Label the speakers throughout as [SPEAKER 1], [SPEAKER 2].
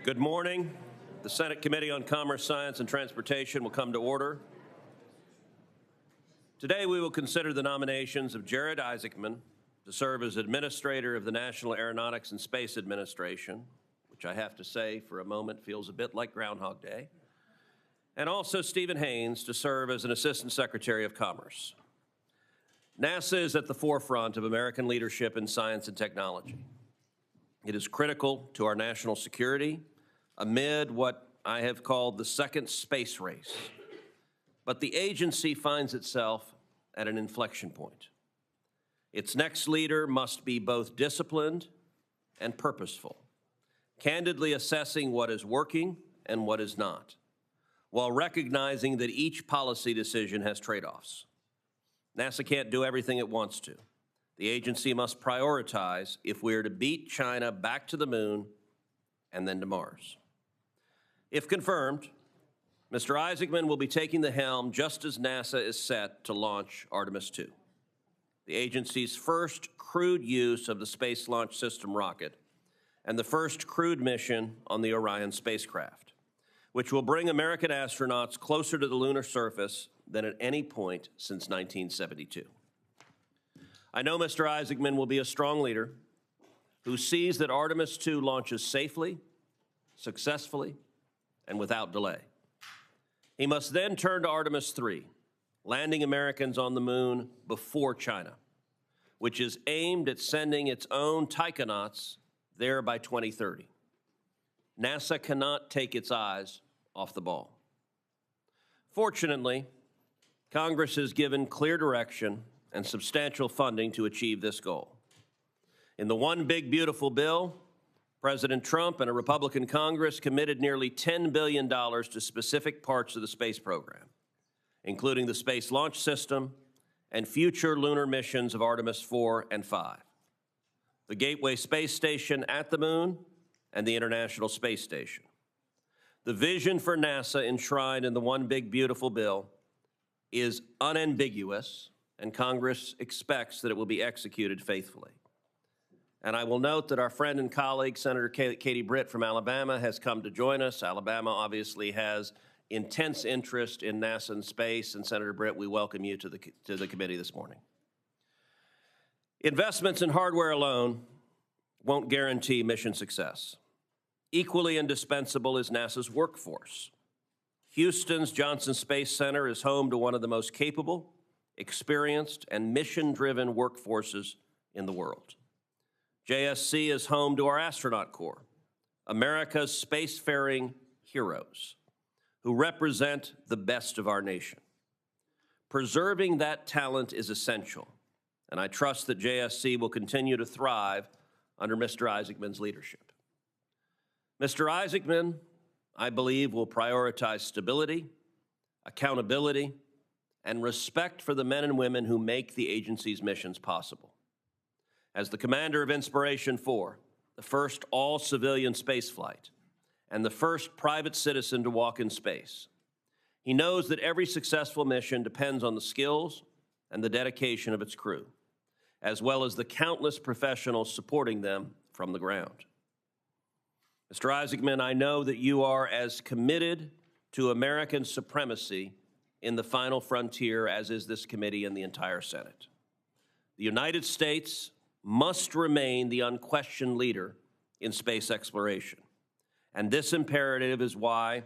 [SPEAKER 1] Good morning. The Senate Committee on Commerce, Science, and Transportation will come to order. Today we will consider the nominations of Jared Isaacman to serve as Administrator of the National Aeronautics and Space Administration, which I have to say for a moment feels a bit like Groundhog Day, and also Stephen Haines to serve as an Assistant Secretary of Commerce. NASA is at the forefront of American leadership in science and technology. It is critical to our national security amid what I have called the second space race. But the agency finds itself at an inflection point. Its next leader must be both disciplined and purposeful, candidly assessing what is working and what is not, while recognizing that each policy decision has trade-offs. NASA can't do everything it wants to. The agency must prioritize if we are to beat China back to the moon and then to Mars. If confirmed, Mr. Isaacman will be taking the helm just as NASA is set to launch Artemis II, the agency's first crewed use of the Space Launch System rocket and the first crewed mission on the Orion spacecraft, which will bring American astronauts closer to the lunar surface than at any point since 1972. I know Mr. Isaacman will be a strong leader who sees that Artemis II launches safely, successfully, and without delay. He must then turn to Artemis III, landing Americans on the moon before China, which is aimed at sending its own taikonauts there by 2030. NASA cannot take its eyes off the ball. Fortunately, Congress has given clear direction and substantial funding to achieve this goal. In the One Big Beautiful Bill, President Trump and a Republican Congress committed nearly $10 billion to specific parts of the space program, including the Space Launch System and future lunar missions of Artemis 4 and 5, the Gateway Space Station at the Moon, and the International Space Station. The vision for NASA enshrined in the One Big Beautiful Bill is unambiguous, and Congress expects that it will be executed faithfully. And I will note that our friend and colleague, Senator Katie Britt from Alabama, has come to join us. Alabama obviously has intense interest in NASA and space, and Senator Britt, we welcome you to the committee this morning. Investments in hardware alone won't guarantee mission success. Equally indispensable is NASA's workforce. Houston's Johnson Space Center is home to one of the most capable, experienced, and mission-driven workforces in the world. JSC is home to our astronaut corps, America's spacefaring heroes, who represent the best of our nation. Preserving that talent is essential, and I trust that JSC will continue to thrive under Mr. Isaacman's leadership. Mr. Isaacman, I believe, will prioritize stability, accountability, and respect for the men and women who make the agency's missions possible. As the commander of Inspiration 4, the first all-civilian spaceflight, and the first private citizen to walk in space, he knows that every successful mission depends on the skills and the dedication of its crew, as well as the countless professionals supporting them from the ground. Mr. Isaacman, I know that you are as committed to American supremacy in the final frontier as is this committee and the entire Senate. The United States must remain the unquestioned leader in space exploration. And this imperative is why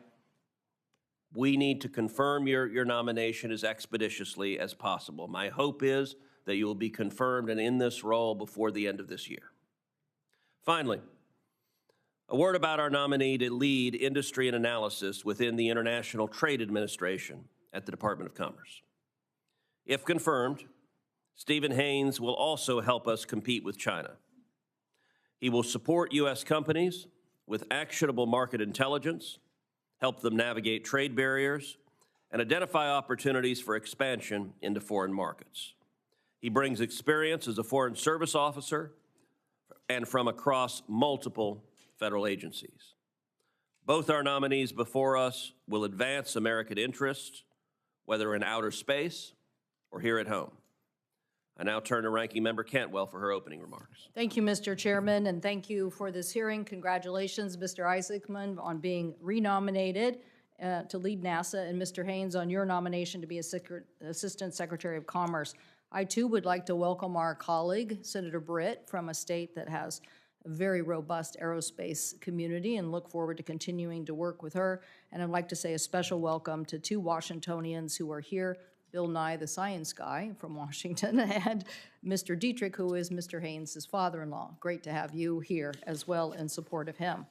[SPEAKER 1] we need to confirm your nomination as expeditiously as possible. My hope is that you will be confirmed and in this role before the end of this year. Finally, a word about our nominee to lead industry and analysis within the International Trade Administration at the Department of Commerce. If confirmed, Stephen Haines will also help us compete with China. He will support U.S. companies with actionable market intelligence, help them navigate trade barriers, and identify opportunities for expansion into foreign markets. He brings experience as a Foreign Service officer and from across multiple federal agencies. Both our nominees before us will advance American interests, whether in outer space or here at home. I now turn to Ranking Member Cantwell for her opening remarks.
[SPEAKER 2] Thank you, Mr. Chairman, and thank you for this hearing. Congratulations, Mr. Isaacman, on being renominated to lead NASA, and Mr. Haines on your nomination to be Assistant Secretary of Commerce. I, too, would like to welcome our colleague, Senator Britt, from a state that has a very robust aerospace community, and look forward to continuing to work with her. And I'd like to say a special welcome to two Washingtonians who are here, Bill Nye, the science guy from Washington, and Mr. Dietrich, who is Mr. Haynes' father-in-law. Great to have you here as well in support of him.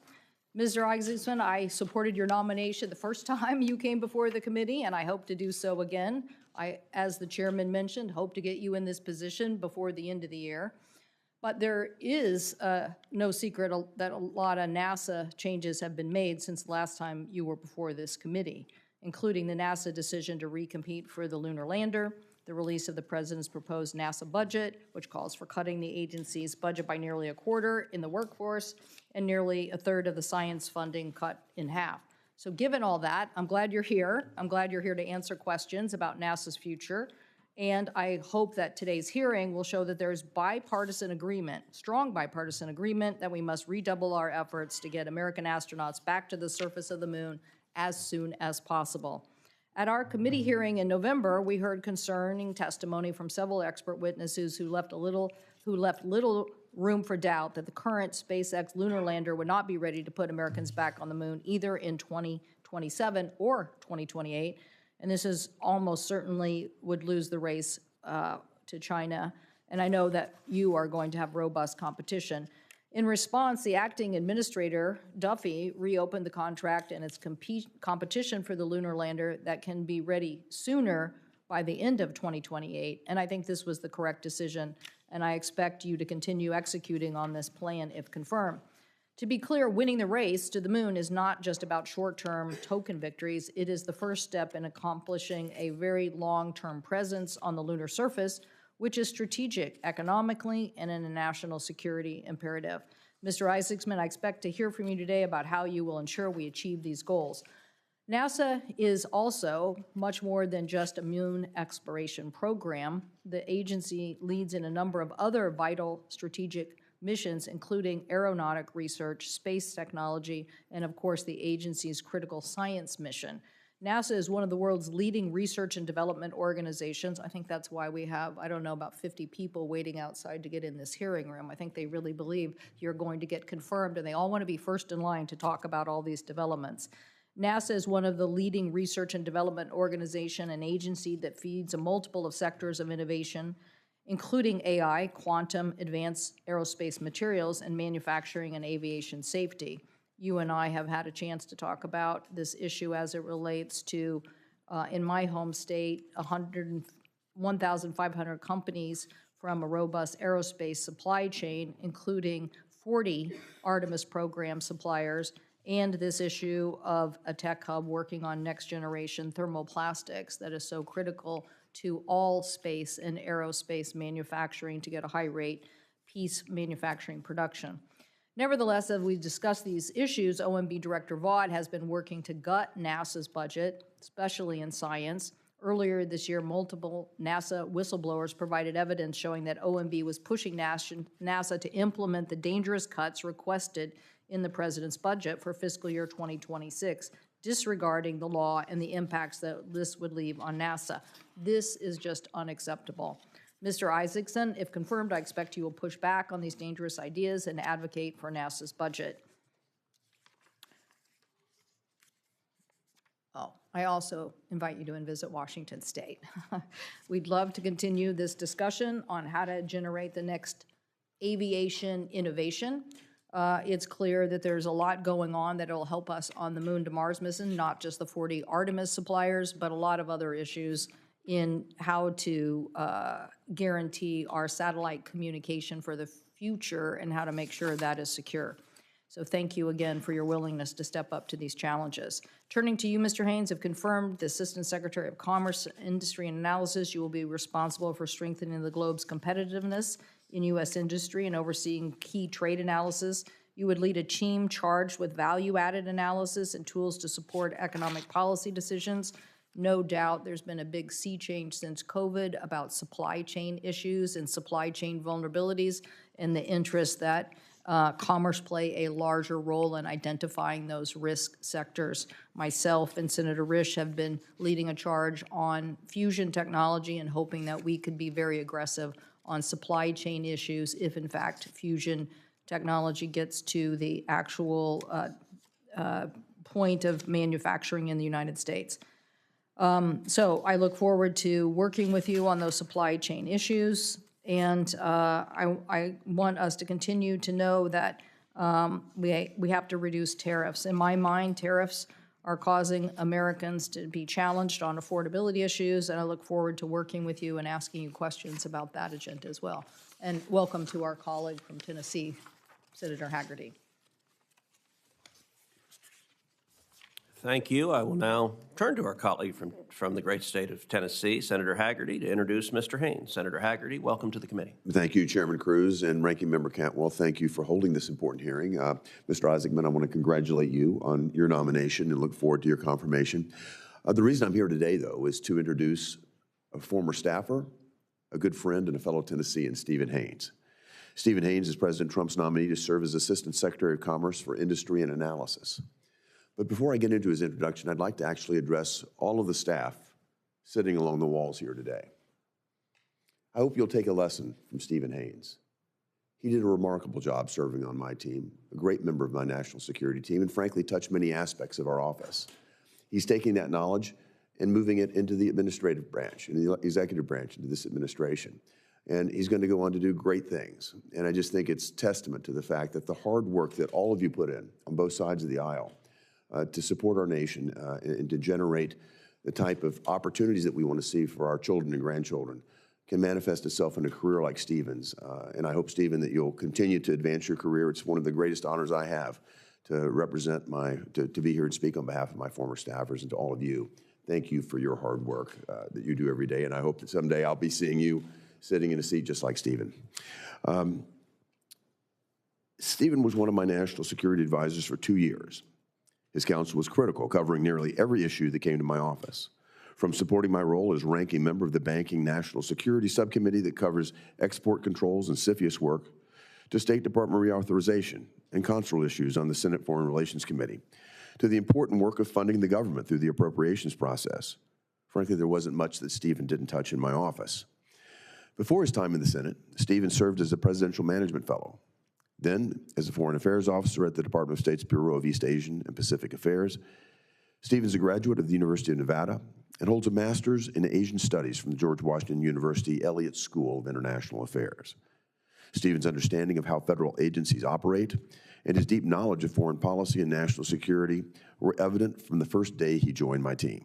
[SPEAKER 2] Mr. Isaacman, I supported your nomination the first time you came before the committee, and I hope to do so again. I, as the chairman mentioned, hope to get you in this position before the end of the year. But there is no secret that a lot of NASA changes have been made since the last time you were before this committee, including the NASA decision to recompete for the lunar lander, the release of the president's proposed NASA budget, which calls for cutting the agency's budget by nearly a quarter in the workforce, and nearly a third of the science funding cut in half. So given all that, I'm glad you're here. I'm glad you're here to answer questions about NASA's future. And I hope that today's hearing will show that there's bipartisan agreement, strong bipartisan agreement, that we must redouble our efforts to get American astronauts back to the surface of the moon as soon as possible. At our committee hearing in November, we heard concerning testimony from several expert witnesses who left little room for doubt that the current SpaceX lunar lander would not be ready to put Americans back on the moon either in 2027 or 2028. And this is almost certainly would lose the race to China. And I know that you are going to have robust competition. In response, the acting administrator, Duffy, reopened the contract and its competition for the lunar lander that can be ready sooner by the end of 2028. And I think this was the correct decision, and I expect you to continue executing on this plan if confirmed. To be clear, winning the race to the moon is not just about short-term token victories. It is the first step in accomplishing a very long-term presence on the lunar surface, which is strategic economically and in a national security imperative. Mr. Isaacman, I expect to hear from you today about how you will ensure we achieve these goals. NASA is also much more than just a moon exploration program. The agency leads in a number of other vital strategic missions, including aeronautic research, space technology, and of course the agency's critical science mission. NASA is one of the world's leading research and development organizations. I think that's why we have, I don't know, about 50 people waiting outside to get in this hearing room. I think they really believe you're going to get confirmed, and they all want to be first in line to talk about all these developments. NASA is one of the leading research and development organization and agency that feeds a multiple of sectors of innovation, including AI, quantum, advanced aerospace materials, and manufacturing and aviation safety. You and I have had a chance to talk about this issue as it relates to, in my home state, 1,500 companies from a robust aerospace supply chain, including 40 Artemis program suppliers, and this issue of a tech hub working on next-generation thermoplastics that is so critical to all space and aerospace manufacturing to get a high-rate piece manufacturing production. Nevertheless, as we discuss these issues, OMB Director Vaught has been working to gut NASA's budget, especially in science. Earlier this year, multiple NASA whistleblowers provided evidence showing that OMB was pushing NASA to implement the dangerous cuts requested in the president's budget for fiscal year 2026, disregarding the law and the impacts that this would leave on NASA. This is just unacceptable. Mr. Isaacman, if confirmed, I expect you will push back on these dangerous ideas and advocate for NASA's budget. Oh, I also invite you to visit Washington State. We'd love to continue this discussion on how to generate the next aviation innovation. It's clear that there's a lot going on that will help us on the Moon to Mars mission, not just the 40 Artemis suppliers, but a lot of other issues in how to guarantee our satellite communication for the future and how to make sure that is secure. So thank you again for your willingness to step up to these challenges. Turning to you, Mr. Haines, have confirmed the Assistant Secretary of Commerce, Industry and Analysis. You will be responsible for strengthening the globe's competitiveness in U.S. industry and overseeing key trade analysis. You would lead a team charged with value-added analysis and tools to support economic policy decisions. No doubt there's been a big sea change since COVID about supply chain issues and supply chain vulnerabilities, and the interest that commerce play a larger role in identifying those risk sectors. Myself and Senator Risch have been leading a charge on fusion technology and hoping that we could be very aggressive on supply chain issues if, in fact, fusion technology gets to the actual point of manufacturing in the United States. So I look forward to working with you on those supply chain issues. And I want us to continue to know that we have to reduce tariffs. In my mind, tariffs are causing Americans to be challenged on affordability issues, and I look forward to working with you and asking you questions about that agenda as well. And welcome to our colleague from Tennessee, Senator Hagerty.
[SPEAKER 1] Thank you. I will now turn to our colleague from the great state of Tennessee, Senator Hagerty, to introduce Mr. Haines. Senator Hagerty, welcome to the committee.
[SPEAKER 3] Thank you, Chairman Cruz and Ranking Member Cantwell. Thank you for holding this important hearing. Mr. Isaacman, I want to congratulate you on your nomination and look forward to your confirmation. The reason I'm here today, though, is to introduce a former staffer, a good friend, and a fellow Tennessean, Stephen Haines. Stephen Haines is President Trump's nominee to serve as Assistant Secretary of Commerce for Industry and Analysis. But before I get into his introduction, I'd like to actually address all of the staff sitting along the walls here today. I hope you'll take a lesson from Stephen Haines. He did a remarkable job serving on my team, a great member of my national security team, and frankly touched many aspects of our office. He's taking that knowledge and moving it into the administrative branch, into the executive branch, into this administration. And he's going to go on to do great things. And I just think it's testament to the fact that the hard work that all of you put in on both sides of the aisle to support our nation and to generate the type of opportunities that we want to see for our children and grandchildren can manifest itself in a career like Stephen's. And I hope, Stephen, that you'll continue to advance your career. It's one of the greatest honors I have to represent to be here and speak on behalf of my former staffers, and to all of you. Thank you for your hard work that you do every day, and I hope that someday I'll be seeing you sitting in a seat just like Stephen. Stephen was one of my national security advisors for 2 years. His counsel was critical, covering nearly every issue that came to my office, from supporting my role as ranking member of the Banking National Security Subcommittee that covers export controls and CFIUS work, to State Department reauthorization and consular issues on the Senate Foreign Relations Committee, to the important work of funding the government through the appropriations process. Frankly, there wasn't much that Stephen didn't touch in my office. Before his time in the Senate, Stephen served as a Presidential Management Fellow. Then, as a Foreign Affairs Officer at the Department of State's Bureau of East Asian and Pacific Affairs, Stephen's a graduate of the University of Nevada and holds a master's in Asian Studies from the George Washington University Elliott School of International Affairs. Stephen's understanding of how federal agencies operate and his deep knowledge of foreign policy and national security were evident from the first day he joined my team.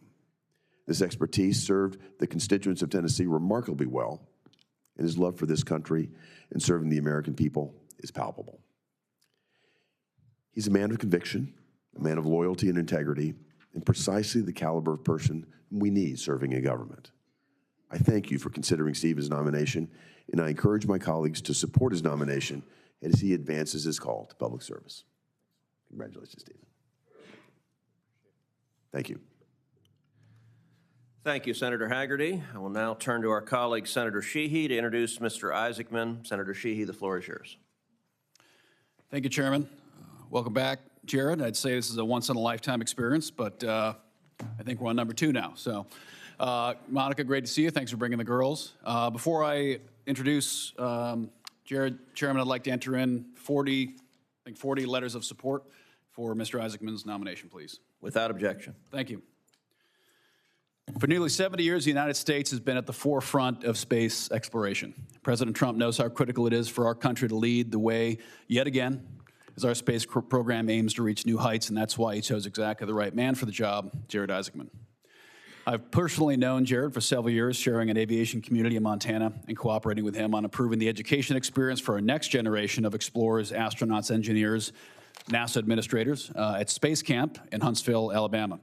[SPEAKER 3] This expertise served the constituents of Tennessee remarkably well, and his love for this country and serving the American people is palpable. He's a man of conviction, a man of loyalty and integrity, and precisely the caliber of person we need serving in government. I thank you for considering Stephen's nomination, and I encourage my colleagues to support his nomination as he advances his call to public service. Congratulations, Stephen. Thank you.
[SPEAKER 1] Thank you, Senator Hagerty. I will now turn to our colleague, Senator Sheehy, to introduce Mr. Isaacman. Senator Sheehy, the floor is yours.
[SPEAKER 4] Thank you, Chairman. Welcome back, Jared. I'd say this is a once-in-a-lifetime experience, but I think we're on number 2 now. So, Monica, great to see you. Thanks for bringing the girls. Before I introduce Jared, Chairman, I'd like to enter in 40 letters of support for Mr. Isaacman's nomination, please.
[SPEAKER 1] Without objection.
[SPEAKER 4] Thank you. For nearly 70 years, the United States has been at the forefront of space exploration. President Trump knows how critical it is for our country to lead the way yet again as our space program aims to reach new heights, and that's why he chose exactly the right man for the job, Jared Isaacman. I've personally known Jared for several years, sharing an aviation community in Montana and cooperating with him on improving the education experience for our next generation of explorers, astronauts, engineers, NASA administrators at Space Camp in Huntsville, Alabama.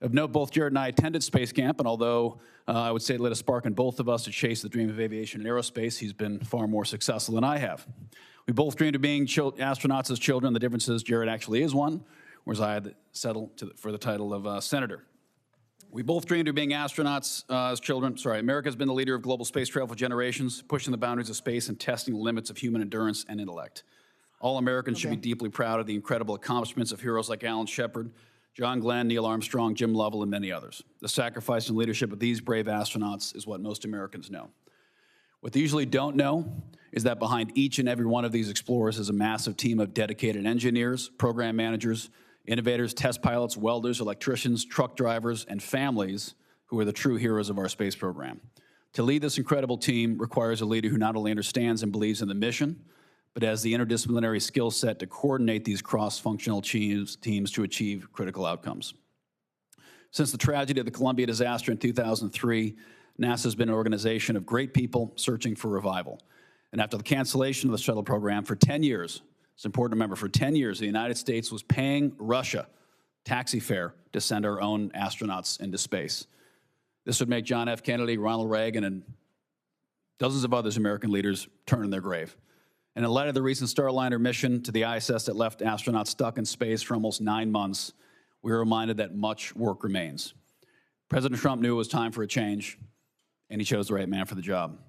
[SPEAKER 4] Of note, both Jared and I attended Space Camp, and although I would say it lit a spark in both of us to chase the dream of aviation and aerospace, he's been far more successful than I have. We both dreamed of being astronauts as children. The difference is Jared actually is one, whereas I had settled for the title of senator. We both dreamed of being astronauts as children. America's been the leader of global space travel for generations, pushing the boundaries of space and testing the limits of human endurance and intellect. All Americans should be deeply proud of the incredible accomplishments of heroes like Alan Shepard, John Glenn, Neil Armstrong, Jim Lovell, and many others. The sacrifice and leadership of these brave astronauts is what most Americans know. What they usually don't know is that behind each and every one of these explorers is a massive team of dedicated engineers, program managers, innovators, test pilots, welders, electricians, truck drivers, and families who are the true heroes of our space program. To lead this incredible team requires a leader who not only understands and believes in the mission, but has the interdisciplinary skill set to coordinate these cross-functional teams to achieve critical outcomes. Since the tragedy of the Columbia disaster in 2003, NASA has been an organization of great people searching for revival. And after the cancellation of the shuttle program for 10 years, it's important to remember, for 10 years, the United States was paying Russia taxi fare to send our own astronauts into space. This would make John F. Kennedy, Ronald Reagan, and dozens of others American leaders turn in their grave. And in light of the recent Starliner mission to the ISS that left astronauts stuck in space for almost 9 months, we were reminded that much work remains. President Trump knew it was time for a change, and he chose the right man for the job.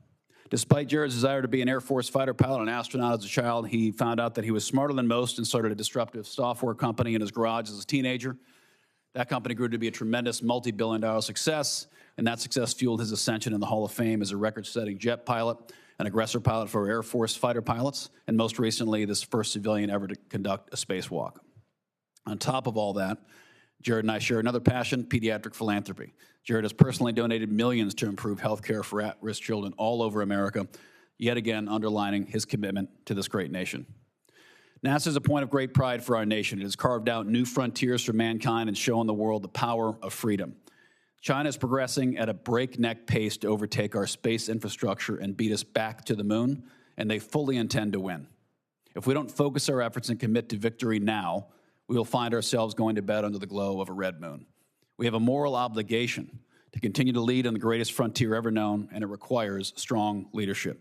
[SPEAKER 4] Despite Jared's desire to be an Air Force fighter pilot and astronaut as a child, he found out that he was smarter than most and started a disruptive software company in his garage as a teenager. That company grew to be a tremendous multi-billion-dollar success, and that success fueled his ascension in the Hall of Fame as a record-setting jet pilot, an aggressor pilot for Air Force fighter pilots, and most recently, this first civilian ever to conduct a spacewalk. On top of all that, Jared and I share another passion, pediatric philanthropy. Jared has personally donated millions to improve health care for at-risk children all over America, yet again underlining his commitment to this great nation. NASA is a point of great pride for our nation. It has carved out new frontiers for mankind and shown the world the power of freedom. China is progressing at a breakneck pace to overtake our space infrastructure and beat us back to the moon, and they fully intend to win. If we don't focus our efforts and commit to victory now, we will find ourselves going to bed under the glow of a red moon. We have a moral obligation to continue to lead on the greatest frontier ever known, and it requires strong leadership.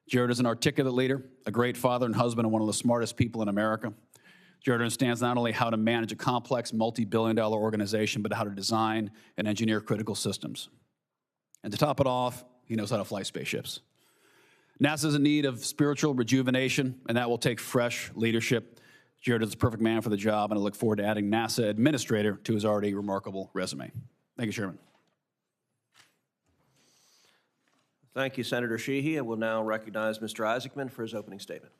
[SPEAKER 4] Jared is an articulate leader, a great father and husband, and one of the smartest people in America. Jared understands not only how to manage a complex multi-billion-dollar organization, but how to design and engineer critical systems. And to top it off, he knows how to fly spaceships. NASA is in need of spiritual rejuvenation, and that will take fresh leadership. Jared is the perfect man for the job, and I look forward to adding NASA administrator to his already remarkable resume. Thank you, Chairman.
[SPEAKER 1] Thank you, Senator Sheehy. I will now recognize Mr. Isaacman for his opening statement.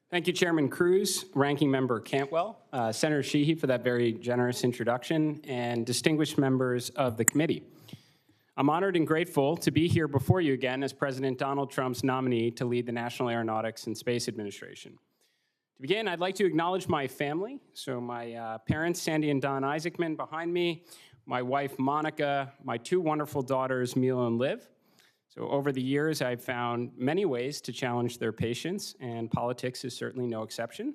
[SPEAKER 5] Thank you, Chairman Cruz, Ranking Member Cantwell, Senator Sheehy for that very generous introduction, and distinguished members of the committee. I'm honored and grateful to be here before you again as President Donald Trump's nominee to lead the National Aeronautics and Space Administration. To begin, I'd like to acknowledge my family. So my parents, Sandy and Don Isaacman, behind me, my wife, Monica, my 2 wonderful daughters, Mila and Liv. So over the years, I've found many ways to challenge their patience, and politics is certainly no exception.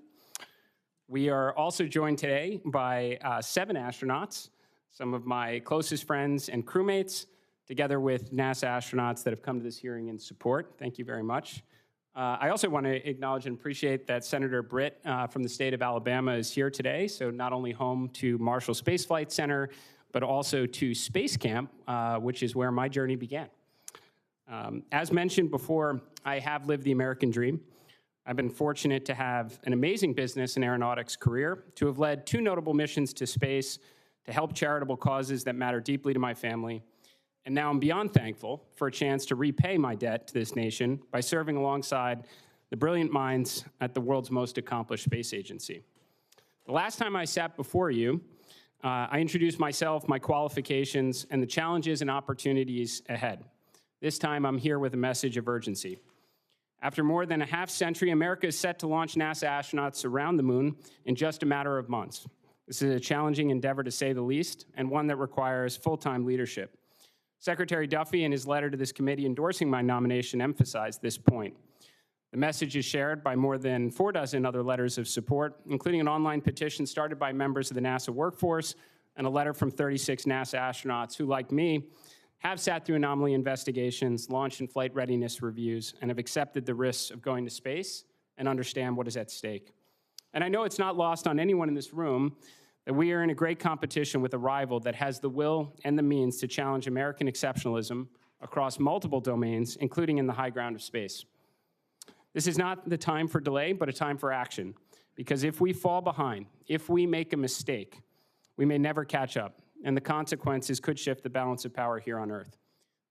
[SPEAKER 5] We are also joined today by 7 astronauts, some of my closest friends and crewmates, together with NASA astronauts that have come to this hearing in support. Thank you very much. I also want to acknowledge and appreciate that Senator Britt from the state of Alabama is here today, so not only home to Marshall Space Flight Center, but also to Space Camp, which is where my journey began. As mentioned before, I have lived the American dream. I've been fortunate to have an amazing business and aeronautics career, to have led 2 notable missions to space, to help charitable causes that matter deeply to my family. And now I'm beyond thankful for a chance to repay my debt to this nation by serving alongside the brilliant minds at the world's most accomplished space agency. The last time I sat before you, I introduced myself, my qualifications, and the challenges and opportunities ahead. This time I'm here with a message of urgency. After more than a half-century, America is set to launch NASA astronauts around the moon in just a matter of months. This is a challenging endeavor, to say the least, and one that requires full-time leadership. Secretary Duffy, in his letter to this committee endorsing my nomination, emphasized this point. The message is shared by more than 4 dozen other letters of support, including an online petition started by members of the NASA workforce and a letter from 36 NASA astronauts who, like me, have sat through anomaly investigations, launch and flight readiness reviews, and have accepted the risks of going to space and understand what is at stake. And I know it's not lost on anyone in this room that we are in a great competition with a rival that has the will and the means to challenge American exceptionalism across multiple domains, including in the high ground of space. This is not the time for delay, but a time for action. Because if we fall behind, if we make a mistake, we may never catch up, and the consequences could shift the balance of power here on Earth.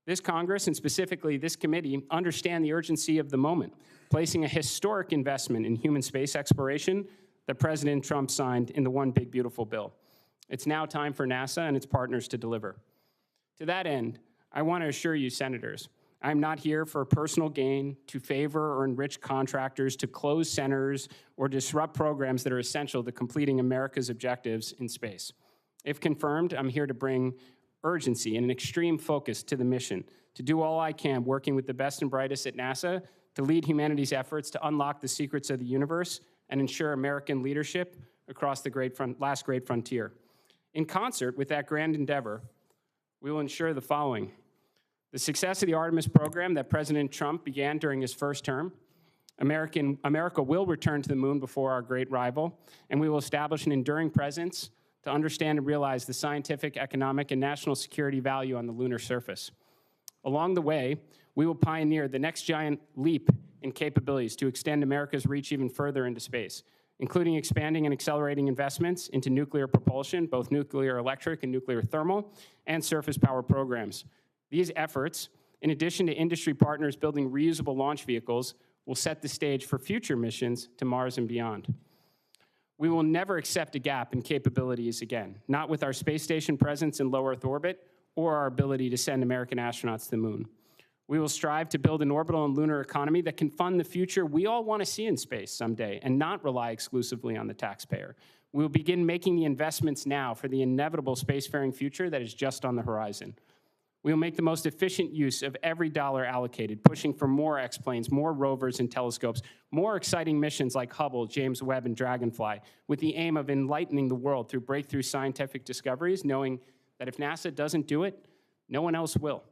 [SPEAKER 5] This Congress, and specifically this committee, understand the urgency of the moment, placing a historic investment in human space exploration that President Trump signed in the One Big Beautiful Bill. It's now time for NASA and its partners to deliver. To that end, I want to assure you, senators, I'm not here for personal gain, to favor or enrich contractors, to close centers, or disrupt programs that are essential to completing America's objectives in space. If confirmed, I'm here to bring urgency and an extreme focus to the mission, to do all I can working with the best and brightest at NASA to lead humanity's efforts to unlock the secrets of the universe and ensure American leadership across the last great frontier. In concert with that grand endeavor, we will ensure the following: the success of the Artemis program that President Trump began during his first term. America will return to the moon before our great rival, and we will establish an enduring presence to understand and realize the scientific, economic, and national security value on the lunar surface. Along the way, we will pioneer the next giant leap in capabilities to extend America's reach even further into space, including expanding and accelerating investments into nuclear propulsion, both nuclear electric and nuclear thermal, and surface power programs. These efforts, in addition to industry partners building reusable launch vehicles, will set the stage for future missions to Mars and beyond. We will never accept a gap in capabilities again, not with our space station presence in low Earth orbit or our ability to send American astronauts to the moon. We will strive to build an orbital and lunar economy that can fund the future we all want to see in space someday and not rely exclusively on the taxpayer. We will begin making the investments now for the inevitable spacefaring future that is just on the horizon. We will make the most efficient use of every dollar allocated, pushing for more X-planes, more rovers and telescopes, more exciting missions like Hubble, James Webb, and Dragonfly, with the aim of enlightening the world through breakthrough scientific discoveries, knowing that if NASA doesn't do it, no one else will.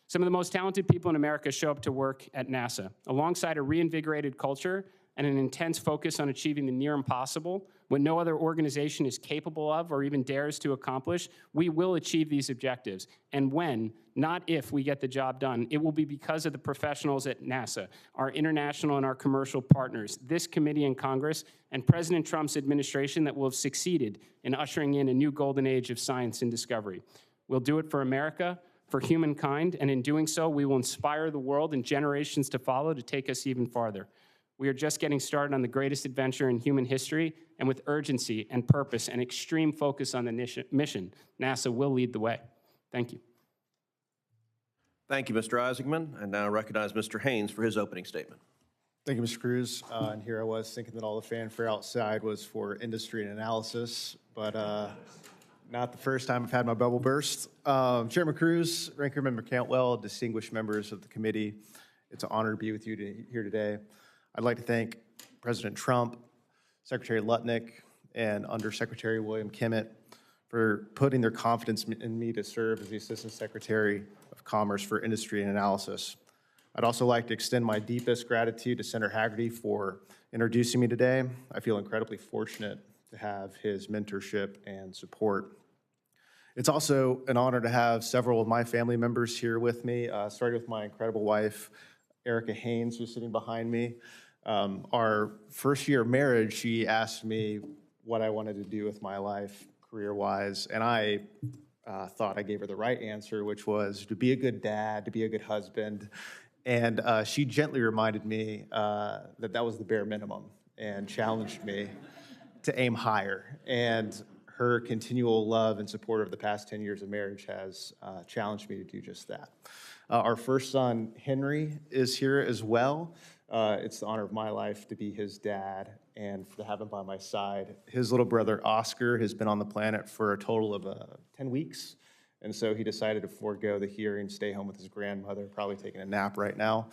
[SPEAKER 5] Some of the most talented people in America show up to work at NASA. Alongside a reinvigorated culture and an intense focus on achieving the near impossible, what no other organization is capable of or even dares to accomplish, we will achieve these objectives. And when, not if, we get the job done, it will be because of the professionals at NASA, our international and our commercial partners, this committee and Congress, and President Trump's administration that will have succeeded in ushering in a new golden age of science and discovery. We'll do it for America, for humankind, and in doing so, we will inspire the world and generations to follow to take us even farther. We are just getting started on the greatest adventure in human history, and with urgency and purpose and extreme focus on the mission, NASA will lead the way. Thank you.
[SPEAKER 1] Thank you, Mr. Isaacman. I now recognize Mr. Haines for his opening statement.
[SPEAKER 6] Thank you, Mr. Cruz. And here I was thinking that all the fanfare outside was for industry and analysis, but not the first time I've had my bubble burst. Chairman Cruz, Ranking Member Cantwell, distinguished members of the committee, it's an honor to be with you here today. I'd like to thank President Trump, Secretary Lutnick, and Undersecretary William Kimmett for putting their confidence in me to serve as the Assistant Secretary of Commerce for Industry and Analysis. I'd also like to extend my deepest gratitude to Senator Hagerty for introducing me today. I feel incredibly fortunate to have his mentorship and support. It's also an honor to have several of my family members here with me, starting with my incredible wife, Erica Haines, who's sitting behind me. Our first year of marriage, she asked me what I wanted to do with my life career-wise, and I thought I gave her the right answer, which was to be a good dad, to be a good husband, and she gently reminded me that that was the bare minimum and challenged me to aim higher. And her continual love and support over the past 10 years of marriage has challenged me to do just that. Our first son, Henry, is here as well. It's the honor of my life to be his dad and to have him by my side. His little brother, Oscar, has been on the planet for a total of 10 weeks. And so he decided to forego the hearing, stay home with his grandmother, probably taking a nap right now.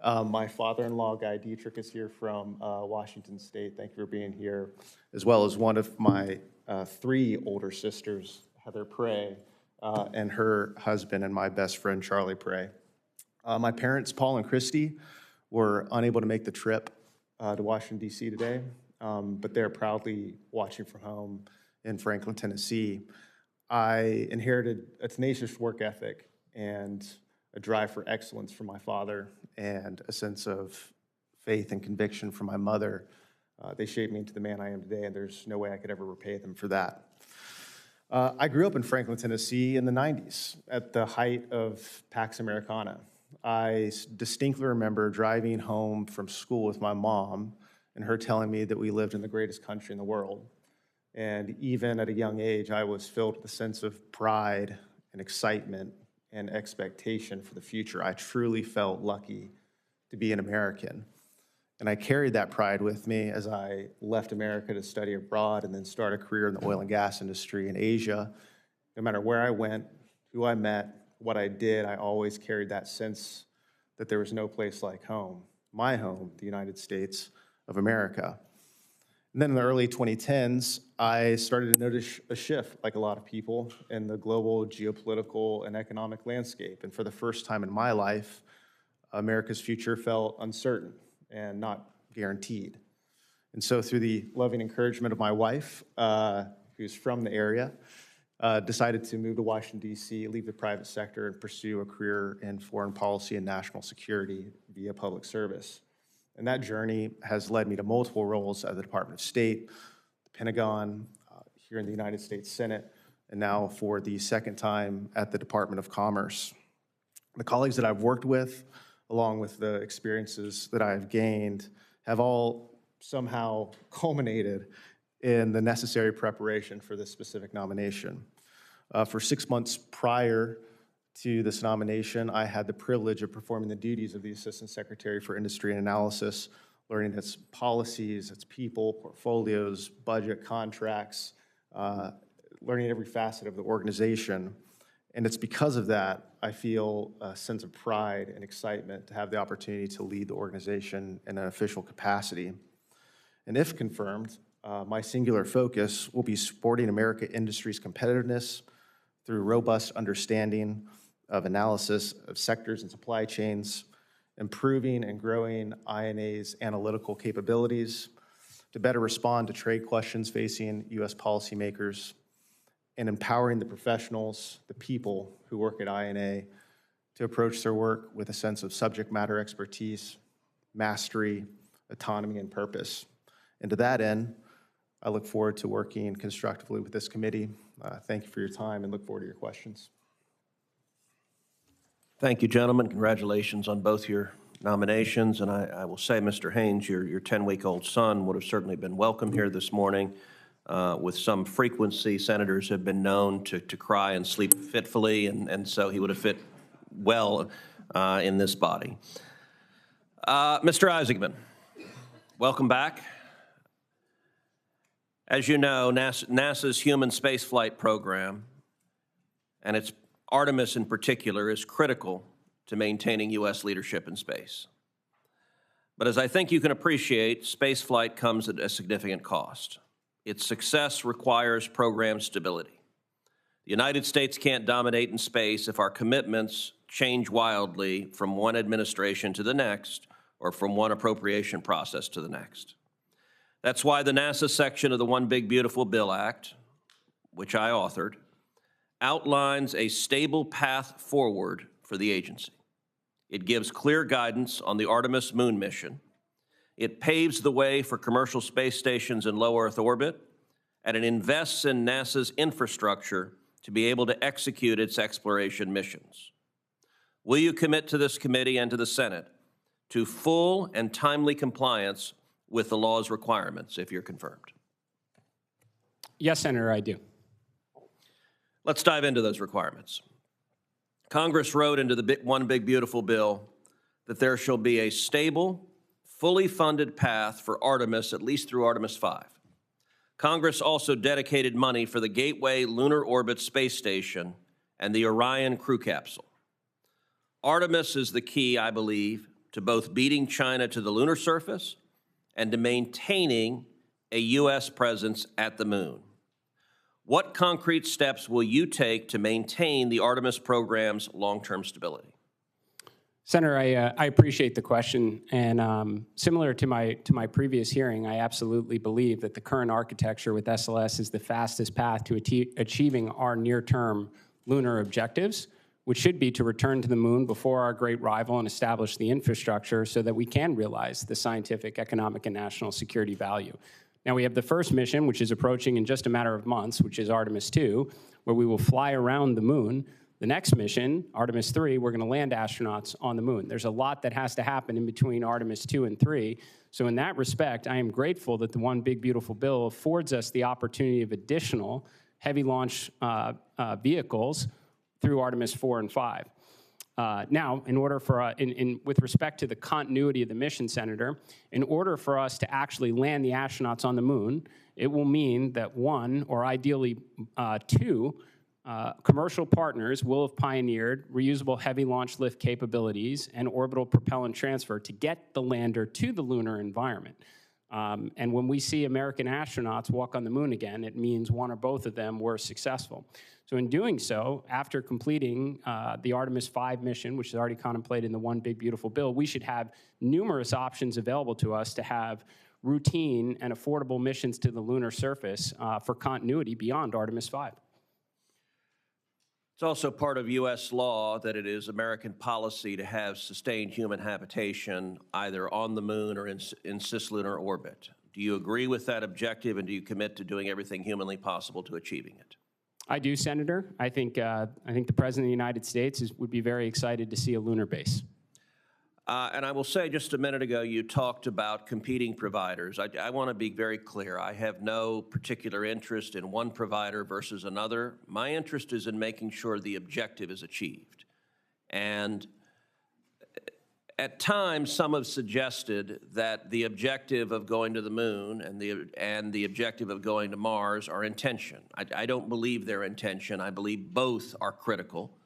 [SPEAKER 6] My father-in-law, Guy Dietrich, is here from Washington State. Thank you for being here, as well as one of my 3 older sisters, Heather Prey, and her husband and my best friend, Charlie Prey. My parents, Paul and Christy, were unable to make the trip to Washington, D.C. today. but they're proudly watching from home in Franklin, Tennessee. I inherited a tenacious work ethic and a drive for excellence from my father and a sense of faith and conviction from my mother. They shaped me into the man I am today, and there's no way I could ever repay them for that. I grew up in Franklin, Tennessee in the 90s at the height of Pax Americana. I distinctly remember driving home from school with my mom and her telling me that we lived in the greatest country in the world. And even at a young age, I was filled with a sense of pride and excitement and expectation for the future. I truly felt lucky to be an American. And I carried that pride with me as I left America to study abroad and then start a career in the oil and gas industry in Asia. No matter where I went, who I met, what I did, I always carried that sense that there was no place like home. My home, the United States of America. And then in the early 2010s, I started to notice a shift, like a lot of people, in the global geopolitical and economic landscape. And for the first time in my life, America's future felt uncertain and not guaranteed. And so through the loving encouragement of my wife, who's from the area, decided to move to Washington, D.C., leave the private sector, and pursue a career in foreign policy and national security via public service. And that journey has led me to multiple roles at the Department of State, the Pentagon, here in the United States Senate, and now for the second time at the Department of Commerce. The colleagues that I've worked with, along with the experiences that I've gained, have all somehow culminated in the necessary preparation for this specific nomination. For 6 months prior to this nomination, I had the privilege of performing the duties of the Assistant Secretary for Industry and Analysis, learning its policies, its people, portfolios, budget, contracts, learning every facet of the organization. And it's because of that I feel a sense of pride and excitement to have the opportunity to lead the organization in an official capacity. And if confirmed, my singular focus will be supporting American industry's competitiveness through robust understanding of analysis of sectors and supply chains, improving and growing INA's analytical capabilities to better respond to trade questions facing U.S. policymakers, and empowering the professionals, the people who work at INA to approach their work with a sense of subject matter expertise, mastery, autonomy, and purpose. And to that end, I look forward to working constructively with this committee. Thank you for your time and look forward to your questions.
[SPEAKER 1] Thank you, gentlemen. Congratulations on both your nominations. And I will say, Mr. Haines, your 10-week-old son would have certainly been welcome here this morning. With some frequency, senators have been known to cry and sleep fitfully, and so he would have fit well in this body. Mr. Isaacman, welcome back. As you know, NASA's human spaceflight program, and its Artemis in particular, is critical to maintaining U.S. leadership in space. But as I think you can appreciate, spaceflight comes at a significant cost. Its success requires program stability. The United States can't dominate in space if our commitments change wildly from one administration to the next or from one appropriation process to the next. That's why the NASA section of the One Big Beautiful Bill Act, which I authored, outlines a stable path forward for the agency. It gives clear guidance on the Artemis moon mission. It paves the way for commercial space stations in low Earth orbit, and it invests in NASA's infrastructure to be able to execute its exploration missions. Will you commit to this committee and to the Senate to full and timely compliance with the law's requirements if you're confirmed?
[SPEAKER 5] Yes, Senator, I do.
[SPEAKER 1] Let's dive into those requirements. Congress wrote into the One Big Beautiful Bill that there shall be a stable, fully funded path for Artemis, at least through Artemis 5. Congress also dedicated money for the Gateway Lunar Orbit Space Station and the Orion crew capsule. Artemis is the key, I believe, to both beating China to the lunar surface and to maintaining a U.S. presence at the moon. What concrete steps will you take to maintain the Artemis program's long-term stability?
[SPEAKER 5] Senator, I appreciate the question, and similar to my previous hearing, I absolutely believe that the current architecture with SLS is the fastest path to achieving our near-term lunar objectives, which should be to return to the moon before our great rival and establish the infrastructure so that we can realize the scientific, economic, and national security value. Now, we have the first mission, which is approaching in just a matter of months, which is Artemis 2, where we will fly around the moon. The next mission, Artemis 3, we're going to land astronauts on the moon. There's a lot that has to happen in between Artemis 2 and 3. So in that respect, I am grateful that the One Big Beautiful Bill affords us the opportunity of additional heavy launch vehicles through Artemis 4 and 5. Now, in order for, with respect to the continuity of the mission, Senator, in order for us to actually land the astronauts on the moon, it will mean that one, or ideally two, commercial partners will have pioneered reusable heavy launch lift capabilities and orbital propellant transfer to get the lander to the lunar environment. And when we see American astronauts walk on the moon again, it means one or both of them were successful. So in doing so, after completing the Artemis 5 mission, which is already contemplated in the One Big Beautiful Bill, we should have numerous options available to us to have routine and affordable missions to the lunar surface for continuity beyond Artemis 5.
[SPEAKER 1] It's also part of U.S. law that it is American policy to have sustained human habitation either on the moon or in cislunar orbit. Do you agree with that objective, and do you commit to doing everything humanly possible to achieving it?
[SPEAKER 5] I do, Senator. I think the President of the United States would be very excited to see a lunar base.
[SPEAKER 1] And I will say, just a minute ago, you talked about competing providers. I want to be very clear. I have no particular interest in one provider versus another. My interest is in making sure the objective is achieved. And at times, some have suggested that the objective of going to the moon and the objective of going to Mars are in tension. I don't believe they're in tension. I believe both are critical.